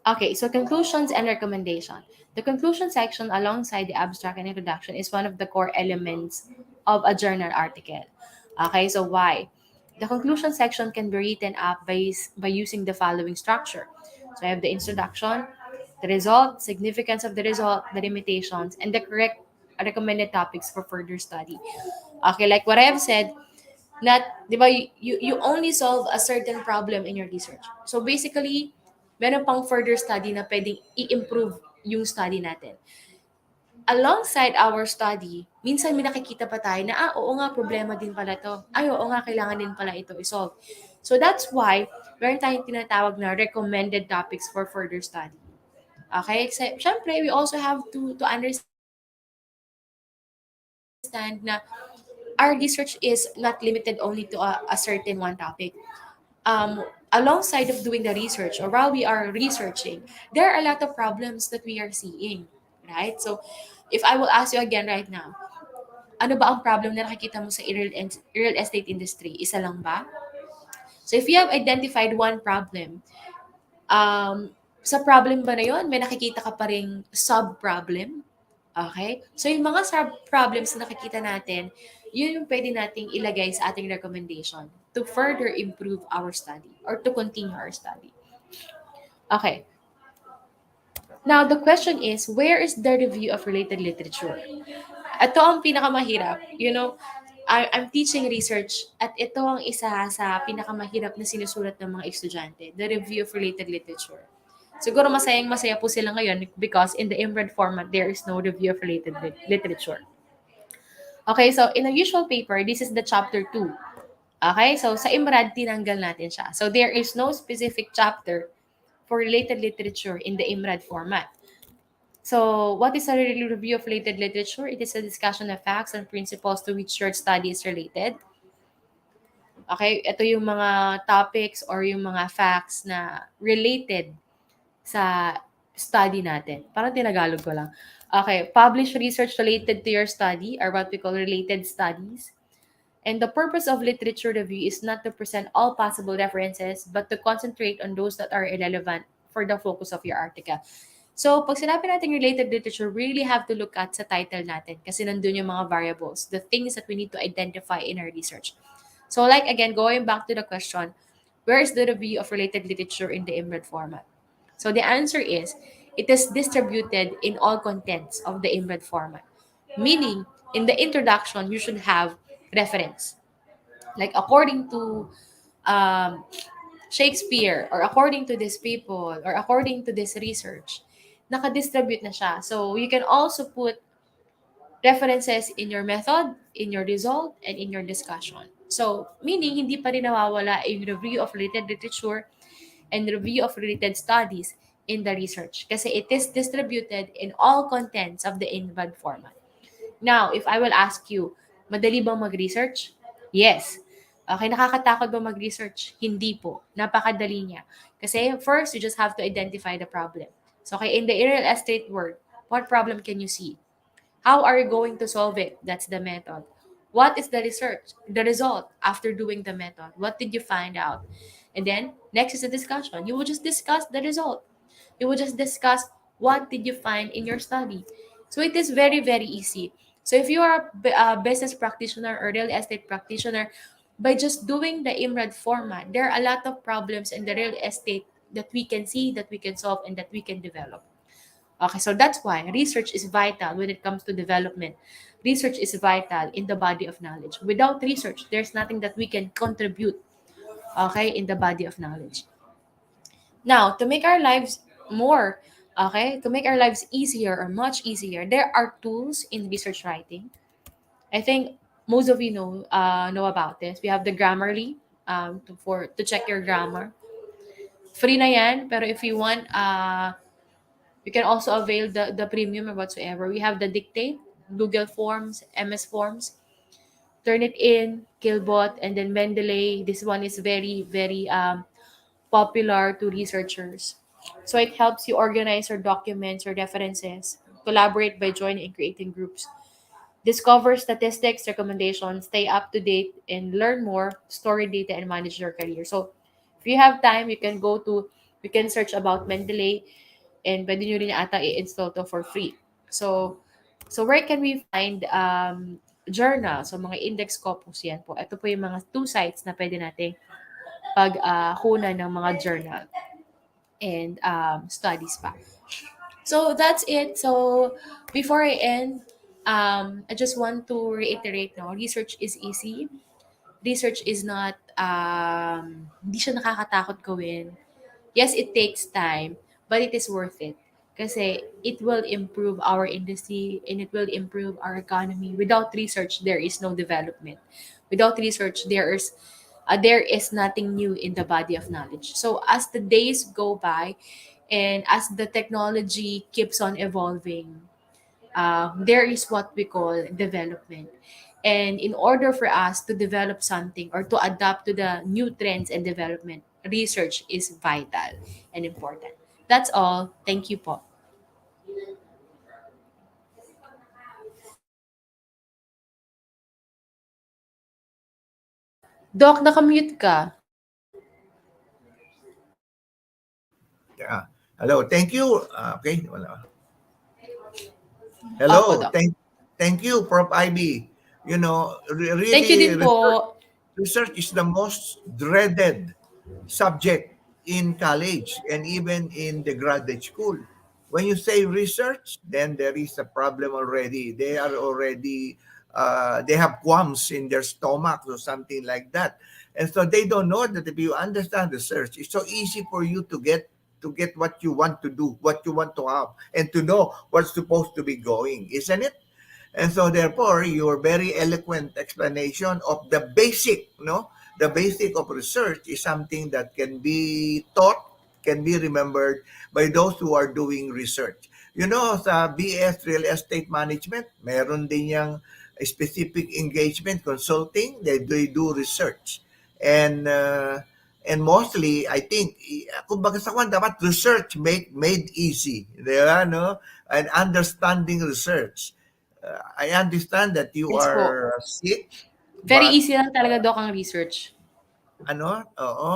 Okay, so conclusions and recommendation. The conclusion section alongside the abstract and introduction is one of the core elements of a journal article. Okay, so why? The conclusion section can be written up by using the following structure. So I have the introduction, the result, significance of the result, the limitations, and the correct recommended topics for further study. Okay, like what I have said, not, di ba, you only solve a certain problem in your research. So basically, meron pang further study na pwedeng i-improve yung study natin. Alongside our study, minsan may nakikita pa tayo na, oo nga, problema din pala to. Ay, oo nga, kailangan din pala ito i-solve. So that's why, meron tayong tinatawag na recommended topics for further study. Okay? So, syempre, we also have to understand na our research is not limited only to a certain one topic. Alongside of doing the research or while we are researching, there are a lot of problems that we are seeing, right? So, if I will ask you again right now, ano ba ang problem na nakikita mo sa real estate industry? Isa lang ba? So, if you have identified one problem, sa problem ba na yun, may nakikita ka pa ring sub-problem? Okay? So, yung mga sub-problems na nakikita natin, yun yung pwede nating ilagay sa ating recommendation to further improve our study or to continue our study. Okay. Now, the question is, where is the review of related literature? Ito ang pinakamahirap. You know, I'm teaching research at ito ang isa sa pinakamahirap na sinusulat ng mga estudyante, the review of related literature. Siguro masayang-masaya po sila ngayon because in the IMRAD format, there is no review of related literature. Okay, so in a usual paper, this is the chapter 2. Okay, so sa IMRAD, tinanggal natin siya. So there is no specific chapter for related literature in the IMRAD format. So what is a review of related literature? It is a discussion of facts and principles to which your study is related. Okay, ito yung mga topics or yung mga facts na related sa study natin. Parang tinagalog ko lang. Okay, publish research related to your study, or what we call related studies. And the purpose of literature review is not to present all possible references, but to concentrate on those that are irrelevant for the focus of your article. So, pag sinabi natin related literature, we really have to look at sa title natin kasi nandun yung mga variables, the things that we need to identify in our research. So, like again, going back to the question, where is the review of related literature in the IMRED format? So, the answer is, it is distributed in all contents of the IMRED format. Meaning, in the introduction, you should have reference. Like according to um, Shakespeare, or according to these people, or according to this research, naka-distribute na siya. So you can also put references in your method, in your result, and in your discussion. So, meaning, hindi pa rin nawawala yung review of related literature and review of related studies in the research kasi it is distributed in all contents of the INVAD format. Now, if I will ask you, madali bang mag-research? Yes. Okay, nakakatakot ba mag-research? Hindi po. Napakadali niya. Kasi first, you just have to identify the problem. So, okay, in the real estate world, what problem can you see? How are you going to solve it? That's the method. What is the research? The result after doing the method? What did you find out? And then, next is the discussion. You will just discuss the result. You will just discuss what did you find in your study. So it is very, very easy. So if you are a business practitioner or real estate practitioner, by just doing the IMRAD format, there are a lot of problems in the real estate that we can see, that we can solve, and that we can develop. Okay, so that's why research is vital when it comes to development. Research is vital in the body of knowledge. Without research, there's nothing that we can contribute, okay, in the body of knowledge. Now, to make our lives more, okay, to make our lives easier or much easier, there are tools in research writing. I think most of you know about this. We have the Grammarly to check your grammar. Free na yan, pero if you want, you can also avail the premium or whatsoever. We have the Dictate, Google Forms, MS Forms, Turnitin, Killbot, and then Mendeley. This one is very, very popular to researchers. So it helps you organize your documents or references, collaborate by joining and creating groups, discover statistics, recommendations, stay up to date, and learn more, store your data, and manage your career. So if you have time, you can search about Mendeley, and pwede nyo rin ata i-install to for free. So where can we find journal? So mga index corpus yan po. Ito po yung mga 2 sites na pwede nating kunan ng mga journal and studies pa. So that's it. So before I end, I just want to reiterate, no, research is easy. Research is not, hindi siya nakakatakot gawin. Yes, it takes time, but it is worth it. Kasi it will improve our industry and it will improve our economy. Without research, there is no development. Without research, there is nothing new in the body of knowledge. So as the days go by and as the technology keeps on evolving, there is what we call development. And in order for us to develop something or to adapt to the new trends and development, research is vital and important. That's all. Thank you po. Doc, nakamute ka. Yeah. Hello. Thank you. Okay. Wala. Hello. Doc. Thank you, Prof. IB. You know, really, Thank you din po. research is the most dreaded subject in college and even in the graduate school. When you say research, then there is a problem already. They are already, they have qualms in their stomach or something like that. And so they don't know that if you understand research, it's so easy for you to get what you want to do, what you want to have, and to know what's supposed to be going, isn't it? And so therefore, your very eloquent explanation of the basic, the basic of research is something that can be taught, can be remembered by those who are doing research. You know, sa BS Real Estate Management, meron din yung specific engagement consulting. They do research. And And mostly, I think, kumbaga sa kwan, dapat research made easy. Di ba, no? And understanding research. I understand that you Yes po. are sick, Very but easy lang talaga, Doc, ang research. oo,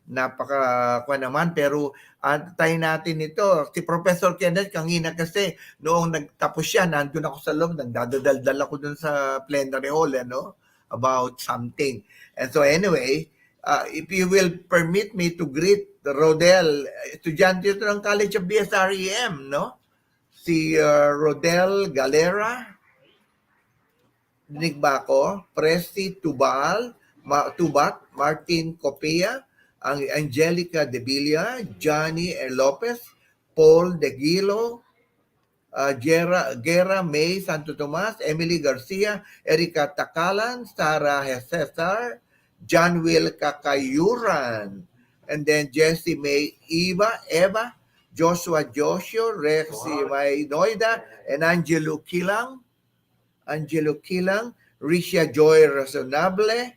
napaka naman, pero antayin natin ito. Si Professor Kenneth kanina kasi, noong nagtapos siya, nandun ako sa loob, nagdadaldal ako dun sa plenary hall, about something. And so anyway, if you will permit me to greet Rodel, estudyante ito ng College of BSREM, no? Si Rodel Galera, dinig ba ako? Presti Tubat, Martin Copia, ang Angelica De Villa, Johnny Lopez, Paul De Guilo, Gera May Santo Tomas, Emily Garcia, Erika Takalan, Sarah Cesar, John Will Kakayuran, and then Jessie May Eva, Joshua Joshua, Rexy May Noida, and Angelo Kilang, Ricia Joy Razonable,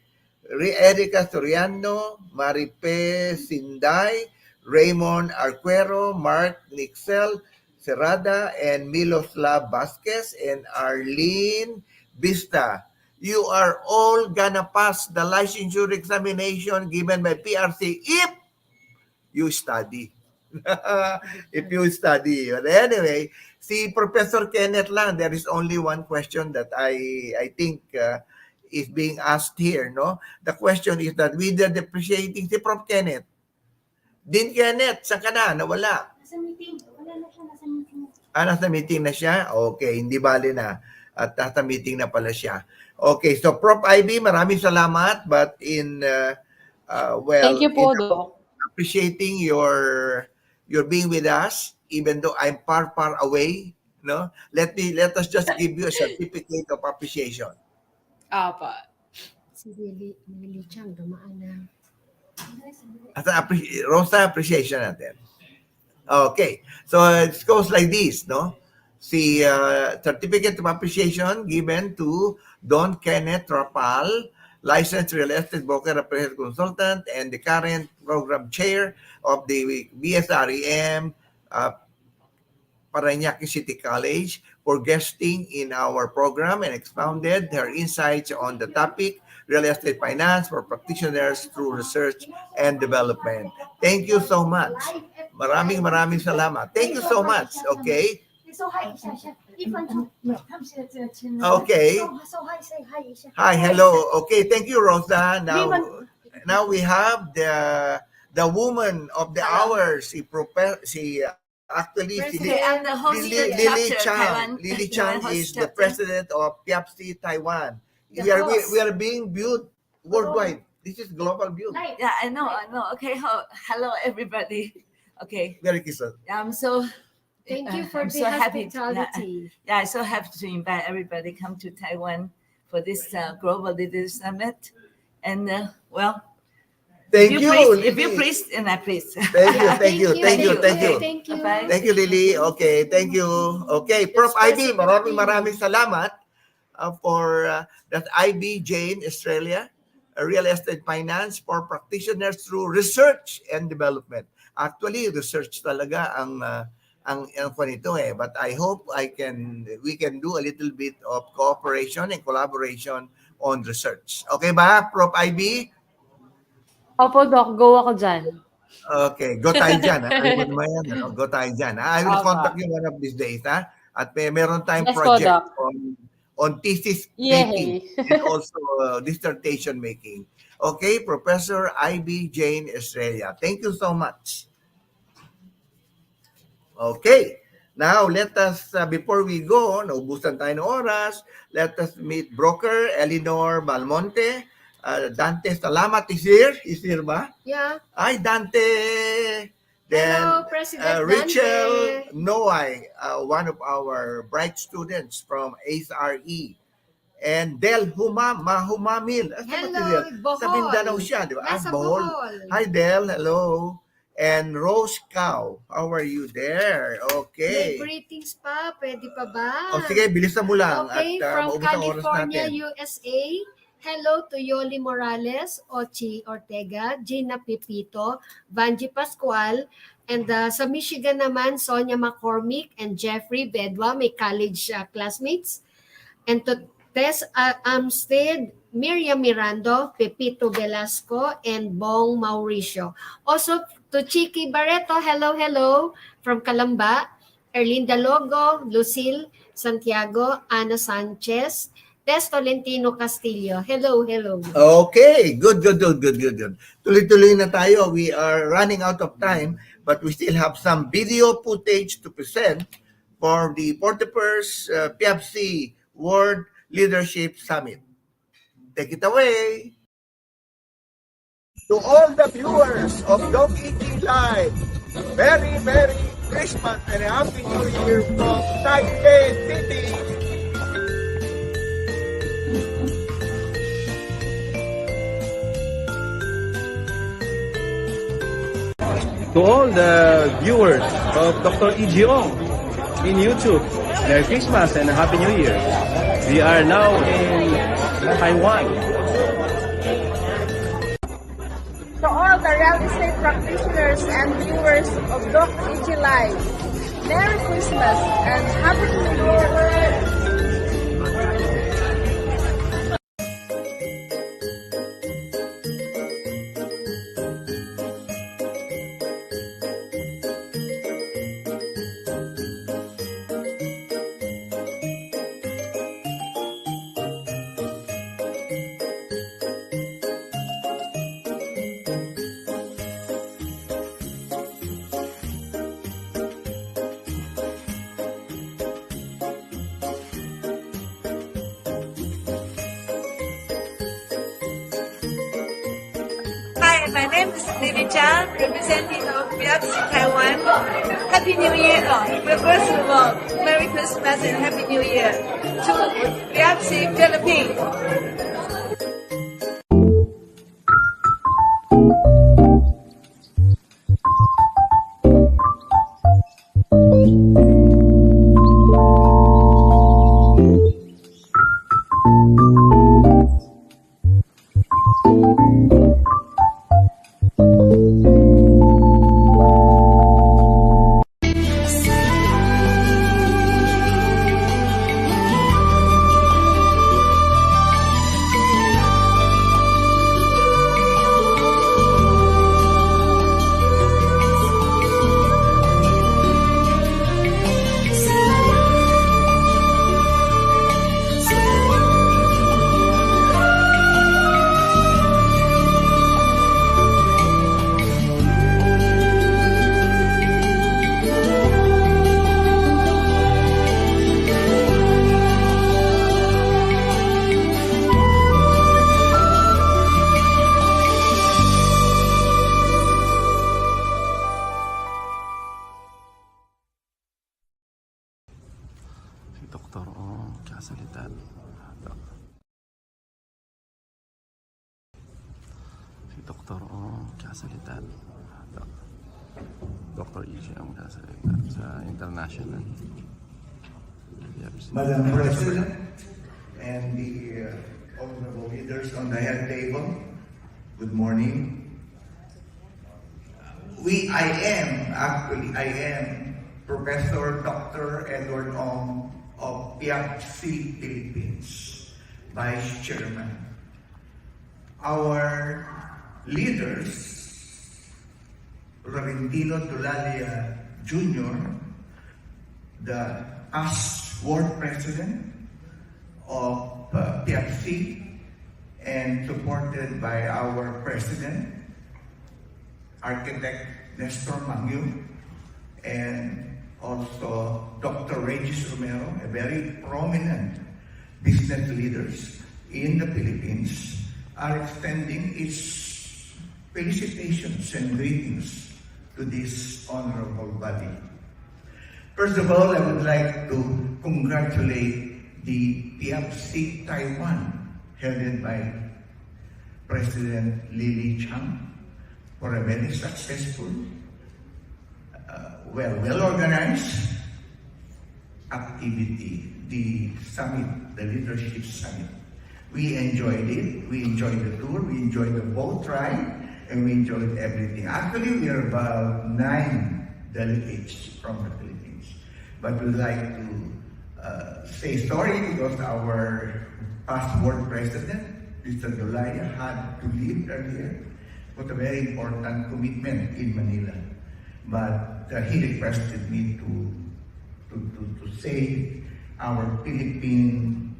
Erika Soriano, Maripe Sinday, Raymond Arquero, Mark Nixel Serrada, and Miloslav Vasquez, and Arlene Vista. You are all gonna pass the licensure examination given by PRC if you study. If you study. But anyway, si Professor Kenneth lang, there is only one question that I think is being asked here, no? The question is that with the depreciating si Prof. Kenneth. Din Kenneth, saan ka na? Nawala. Nasa meeting. Wala na siya. Nasa meeting. Nasa meeting na siya? Okay, hindi bali na. At nasa meeting na pala siya. Okay, so Prof. Ivy, maraming salamat. But Thank you po, Doc. Appreciating your being with us, even though I'm far away, no? Let us just give you a certificate of appreciation. Apa. Si Lily Chang, dumaan na. At Rosa, appreciation natin. Okay, so it goes like this, no? Si certificate of appreciation given to Don Kenneth Rafal, licensed real estate broker, representative consultant, and the current program chair of the BSREM Parañaque City College for guesting in our program and expounded her insights on the topic real estate finance for practitioners through research and development. Thank you so much. Maraming salamat. Thank you so much. Okay. So hi, Okay. So hi, say hi, Isha. Hi, hello. Okay, thank you, Rosa. Now we have the woman of the hour, si I'm the host Lily chapter, Chang. Taiwan. Lily Taiwan Chang host is the chapter. president of PIAPC Taiwan. We are being viewed worldwide. This is global view. Yeah, I know. Okay, hello everybody. Okay. Very kisses. So Thank you for I'm the so happy. hospitality. Yeah, I'm so happy to invite everybody come to Taiwan for this Global Leaders Summit. And Thank you, if you please, and I please. Thank you. Thank you. Bye-bye. Thank you, Lily. Okay, thank you. Okay, Prof. Ivy, maraming salamat for that Ivy Jane Estrella, real estate finance for practitioners through research and development. Actually, research talaga ang nito but I hope we can do a little bit of cooperation and collaboration on research. Okay ba, Prof. Ivy? Opo, Doc. Go ako dyan. Okay, go tayo dyan. Go tayo dyan. I will contact you one of these days. At meron tayong Yes, project po, on thesis Yay. making and also dissertation making. Okay, Professor Ivy Jane Estrella. Thank you so much. Okay, now let us, before we go, naubusan tayo ng oras, let us meet broker Eleanor Balmonte. Dante Salamat is here. Is here ba? Yeah. Hi, Dante. Then, Hello, President Rachel Dante. Noay, one of our bright students from ASRE. And Del Mahumamil. Hello, Bohol. Sa Mindanao siya, di ba? Nasa Bohol. Bohol. Hi, Del. Hello. And Rose Cow, how are you there? Okay. May greetings pa. Pwede pa ba? O sige, bilisan mo lang. Okay, at from maubos ang oras California, natin. USA. Hello to Yoli Morales, Ochi Ortega, Gina Pipito, Vanji Pascual, and sa Michigan naman, Sonia McCormick and Jeffrey Bedwa, my college classmates. And to Tess Amstead, Miriam Mirando, Pepito Velasco, and Bong Mauricio. Also to Chiki Barreto, hello, from Calamba, Erlinda Logo, Lucille Santiago, Ana Sanchez, Tess Tolentino Castillo. Hello. Okay, good. Tuloy-tuloy na tayo. We are running out of time, but we still have some video footage to present for the 41st PFC World Leadership Summit. Take it away. To all the viewers of Doc EG Live, Merry Christmas and Happy New Year from Taipei City. To all the viewers of Dr. E.G. Ong in YouTube, Merry Christmas and Happy New Year. We are now in Taiwan. To all the real estate practitioners and viewers of Dr. E.G. Live, Merry Christmas and Happy New Year. My name is Lily Chan, representing of Realty Taiwan. Happy New Year all. Well, first of all, Merry Christmas and Happy New Year to Realty Philippines. Dr. Ong kasalita. Si Dr. Ong kasalita. Dr. E.G. Ong kasalita sa international. Madam President and the honorable leaders on the head table, good morning. I am Professor Dr. Edward Ong of PFC Philippines, Vice Chairman. Our leaders, Laurentino Dulalia Jr., the past World President of PFC and supported by our President, Architect Nestor Mangyu, and also Dr. Regis Romero, a very prominent business leaders in the Philippines, are extending its felicitations and greetings to this honorable body. First of all, I would like to congratulate the PFC Taiwan, headed by President Lily Chang, for a very successful, well-organized activity, the summit, the leadership summit. We enjoyed it. We enjoyed the tour. We enjoyed the boat ride, and we enjoyed everything. Actually, we are about 9 delegates from the Philippines. But we'd like to say sorry because our past board president, Mr. Dolaya, had to leave earlier. It was a very important commitment in Manila. But he requested me to say our Philippine,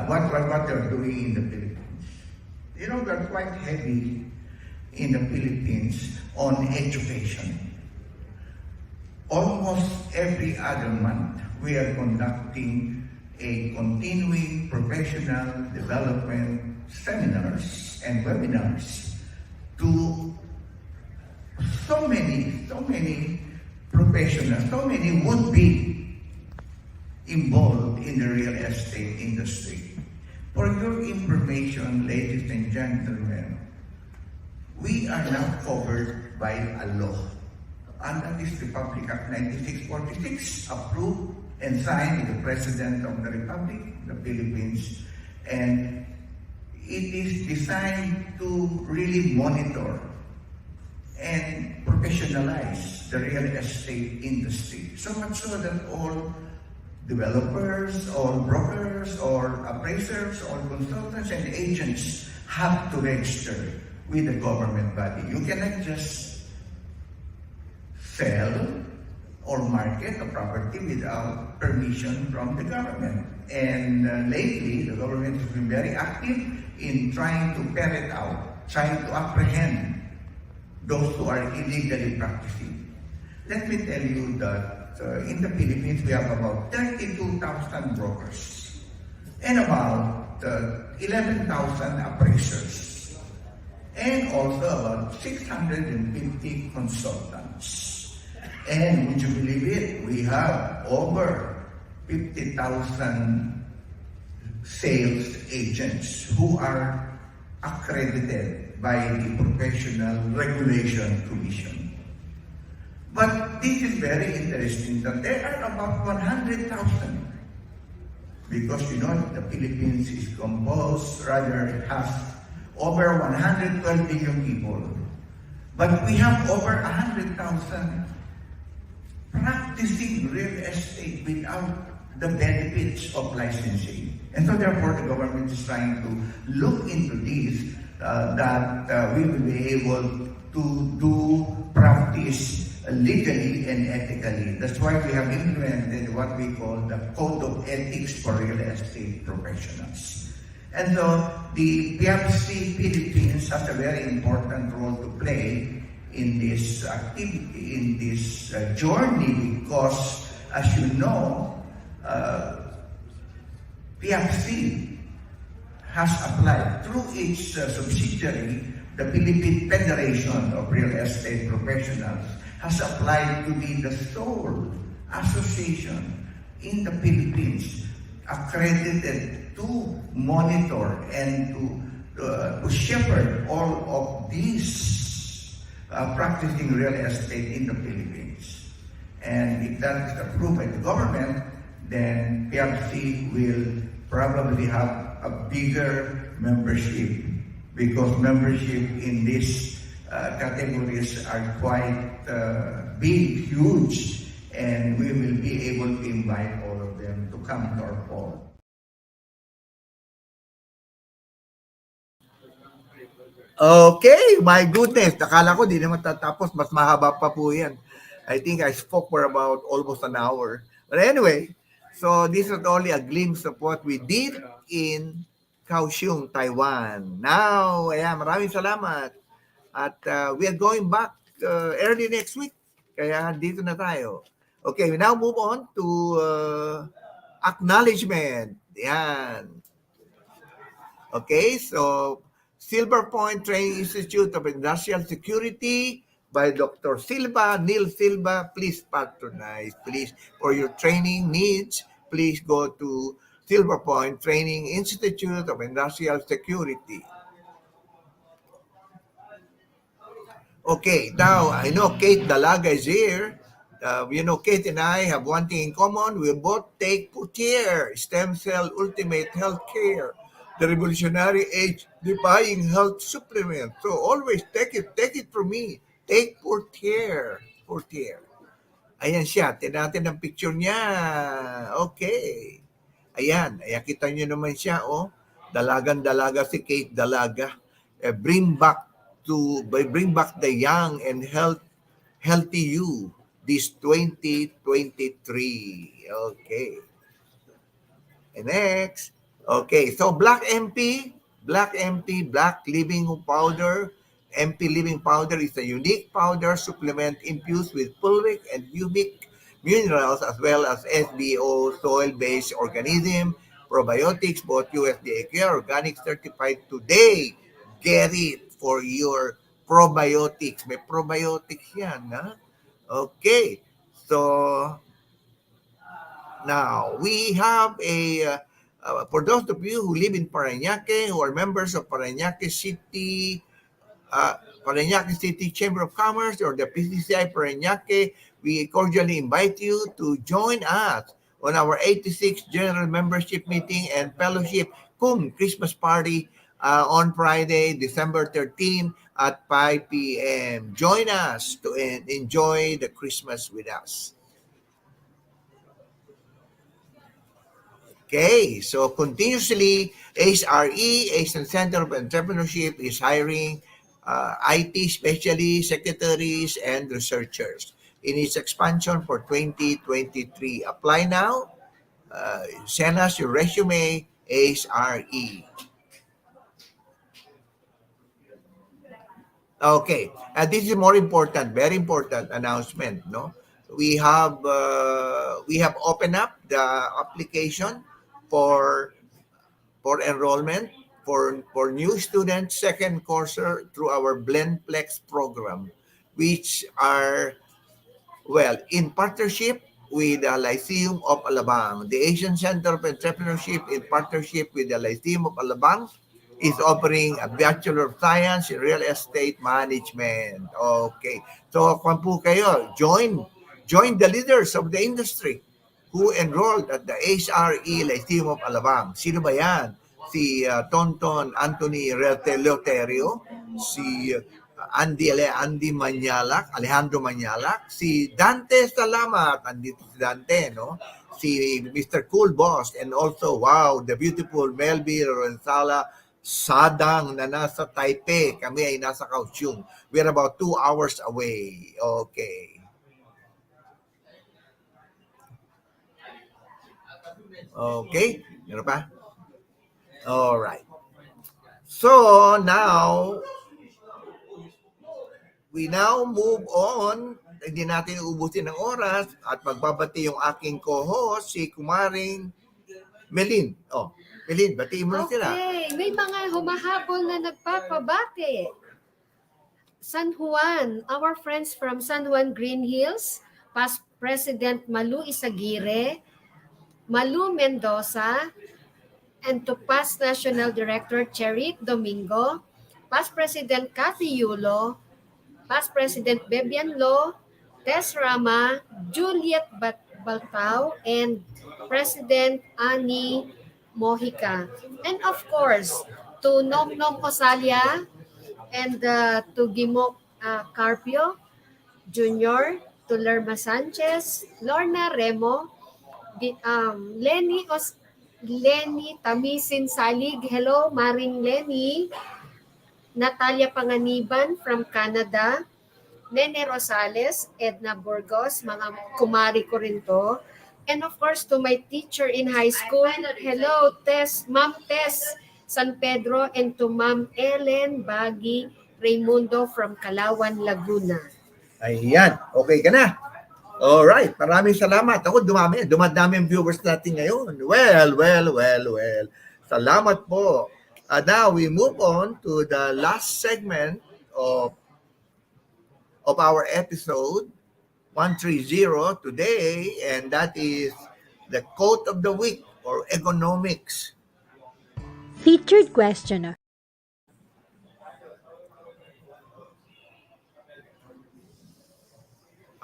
what they're doing in the Philippines. You know, we're quite heavy in the Philippines on education. Almost every other month, we are conducting a continuing professional development seminars and webinars to so many professionals, so many would-be involved in the real estate industry. For your information, ladies and gentlemen, we are now covered by a law. And that is Republic Act 9646, approved and signed by the President of the Republic, the Philippines. And it is designed to really monitor and professionalize the real estate industry. So much so that all developers, all brokers, all appraisers, all consultants and agents have to register with the government body. You cannot just sell or market a property without permission from the government. And lately, the government has been very active in trying to ferret out, trying to apprehend those who are illegally practicing. Let me tell you that in the Philippines, we have about 32,000 brokers and about 11,000 appraisers and also about 650 consultants. And would you believe it? We have over 50,000 sales agents who are accredited by the Professional Regulation Commission. But this is very interesting that there are about 100,000 because you know the Philippines is composed, rather has over 112 million people. But we have over 100,000 practicing real estate without the benefits of licensing. And so therefore the government is trying to look into this, that we will be able to do practice legally and ethically. That's why we have implemented what we call the Code of Ethics for Real Estate Professionals. And so the PFC Philippines has a very important role to play in this activity, in this journey, because as you know, PFC has applied through its subsidiary, the Philippine Federation of Real Estate Professionals, has applied to be the sole association in the Philippines accredited to monitor and to shepherd all of these practicing real estate in the Philippines. And if that is approved by the government, then PFC will probably have a bigger membership because membership in these categories are quite big, huge, and we will be able to invite all of them to come to our forum. Okay, my goodness. Nakala ko di naman tatapos. Mas mahaba pa po yan. I think I spoke for about almost an hour. But anyway, so this is only a glimpse of what we did in Kaohsiung, Taiwan. Now, ayan, maraming salamat. At we are going back early next week. Kaya dito na tayo. Okay, we now move on to acknowledgement. Yan. Okay, so Silver Point Training Institute of Industrial Security by Dr. Silva, Neil Silva. Please patronize. Please, for your training needs, please go to Silver Point Training Institute of Industrial Security. Okay, now I know Kate Dalaga is here. You know, Kate and I have one thing in common. We both take Putier, Stem Cell Ultimate Healthcare. the revolutionary age defying health supplement. So always take it from me. Take for care. Ayan siya, natin ang picture niya. Okay. Ayan, kita niyo naman siya, oh. Dalagang-dalaga si Kate Dalaga. Bring back the young and healthy you this 2023. Okay. And next. Okay, so Black MP, Black Living Powder. MP Living Powder is a unique powder supplement infused with fulvic and humic minerals as well as SBO, soil-based organism, probiotics, both USDA clear, organic certified today. Get it for your probiotics. May probiotics yan, ha? Okay. So, now, we have for those of you who live in Parañaque, who are members of Parañaque City Chamber of Commerce or the PCCI Parañaque, we cordially invite you to join us on our 86th General Membership Meeting and Fellowship Christmas Party on Friday, December 13 at 5 p.m. Join us to enjoy the Christmas with us. Okay, so continuously, ACE-RE, Asian Center of Entrepreneurship, is hiring IT specialists, secretaries, and researchers in its expansion for 2023. Apply now. Send us your resume, ACE-RE. Okay, and this is more important, very important announcement. No, we have opened up the application for enrollment for new students, second courser through our Blendplex program, which are, well, in partnership with the Lyceum of Alabang. The Asian Center of Entrepreneurship, in partnership with the Lyceum of Alabang, is offering a Bachelor of Science in Real Estate Management. Okay. So, kung po kayo, join the leaders of the industry who enrolled at the HRE Lyceum of Alabang. Sino ba yan? Si Tonton Anthony Leoterio, si Andy Manyalak, Alejandro Manyalak, si Dante Salamat, andito si Dante, no? Si Mr. Cool Boss, and also, wow, the beautiful Melby Ronsala Sadang na nasa Taipei. Kami ay nasa Kaohsiung. We're about 2 hours away. Okay. Okay? Meron pa? Alright. So, now, we now move on. Hindi natin uubusin ng oras at magbabati yung aking co-host, si Kumaring Melin. Oh, Melin, batiin mo na sila. Okay, may mga humahabol na nagpapabati. San Juan, our friends from San Juan Green Hills, past President Malu Isaguirre, Malu Mendoza, and to past National Director Cherik Domingo, past President Cathy Yulo, past President Bebian Lo, Tess Rama, Juliet Baltao, and President Ani Mojica. And of course, to Nom Nom Osalia and to Gimok Carpio Jr., to Lerma Sanchez, Lorna Remo, Lenny Tamisin Salig. Hello, Maring Lenny. Natalia Panganiban from Canada. Nene Rosales, Edna Burgos, mga kumari ko rin to. And of course, to my teacher in high school. Hello, Ma'am Tess San Pedro, and to Ma'am Ellen Bagi Raimundo from Calawan, Laguna. Ayan, okay ka na? Alright, maraming salamat. Ako, dumadami ang viewers natin ngayon. Well. Salamat po. Now, we move on to the last segment of our episode 130 today, and that is the quote of the week, or economics. Featured questioner.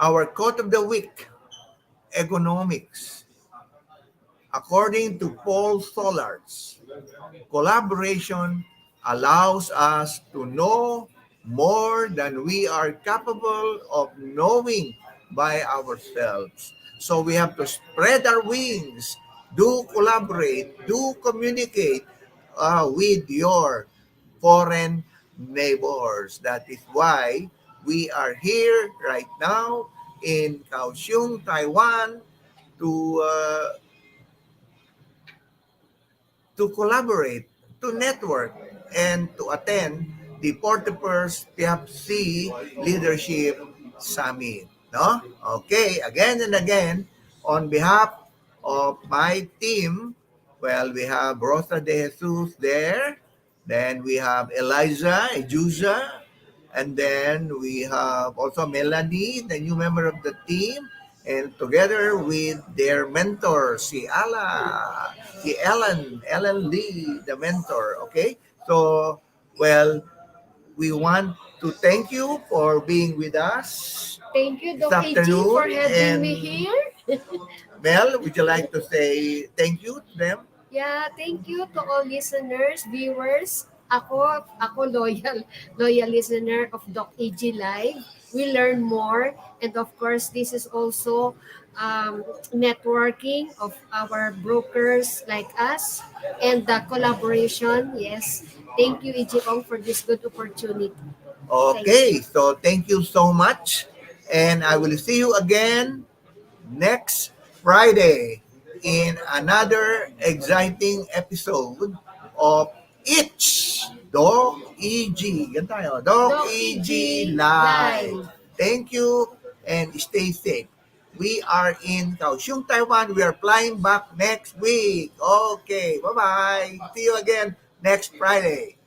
Our quote of the week, economics. According to Paul Sollards, collaboration allows us to know more than we are capable of knowing by ourselves. So we have to spread our wings, do collaborate, do communicate with your foreign neighbors. That is why we are here right now in Kaohsiung, Taiwan, to collaborate, to network, and to attend the Portapers PFC Leadership Summit. No? Okay, again and again, on behalf of my team, well, we have Rosa De Jesus there, then we have Eliza Ejusa, and then we have also Melanie, the new member of the team, and together with their mentor, si Ellen Lee, the mentor. Okay, so well, we want to thank you for being with us. Thank you, this Doc AG, for afternoon. having me And here. Mel, would you like to say thank you to them? Yeah, thank you to all listeners, viewers. Ako loyal listener of Doc AG Live. We learn more, and of course, this is also networking of our brokers like us and the collaboration. Yes, thank you, AG Ong, for this good opportunity. Okay, so thank you so much. And I will see you again next Friday in another exciting episode of It's Dog EG. Yan tayo, Dog EG Live. Thank you and stay safe. We are in Kaohsiung, Taiwan. We are flying back next week. Okay, bye-bye. See you again next Friday.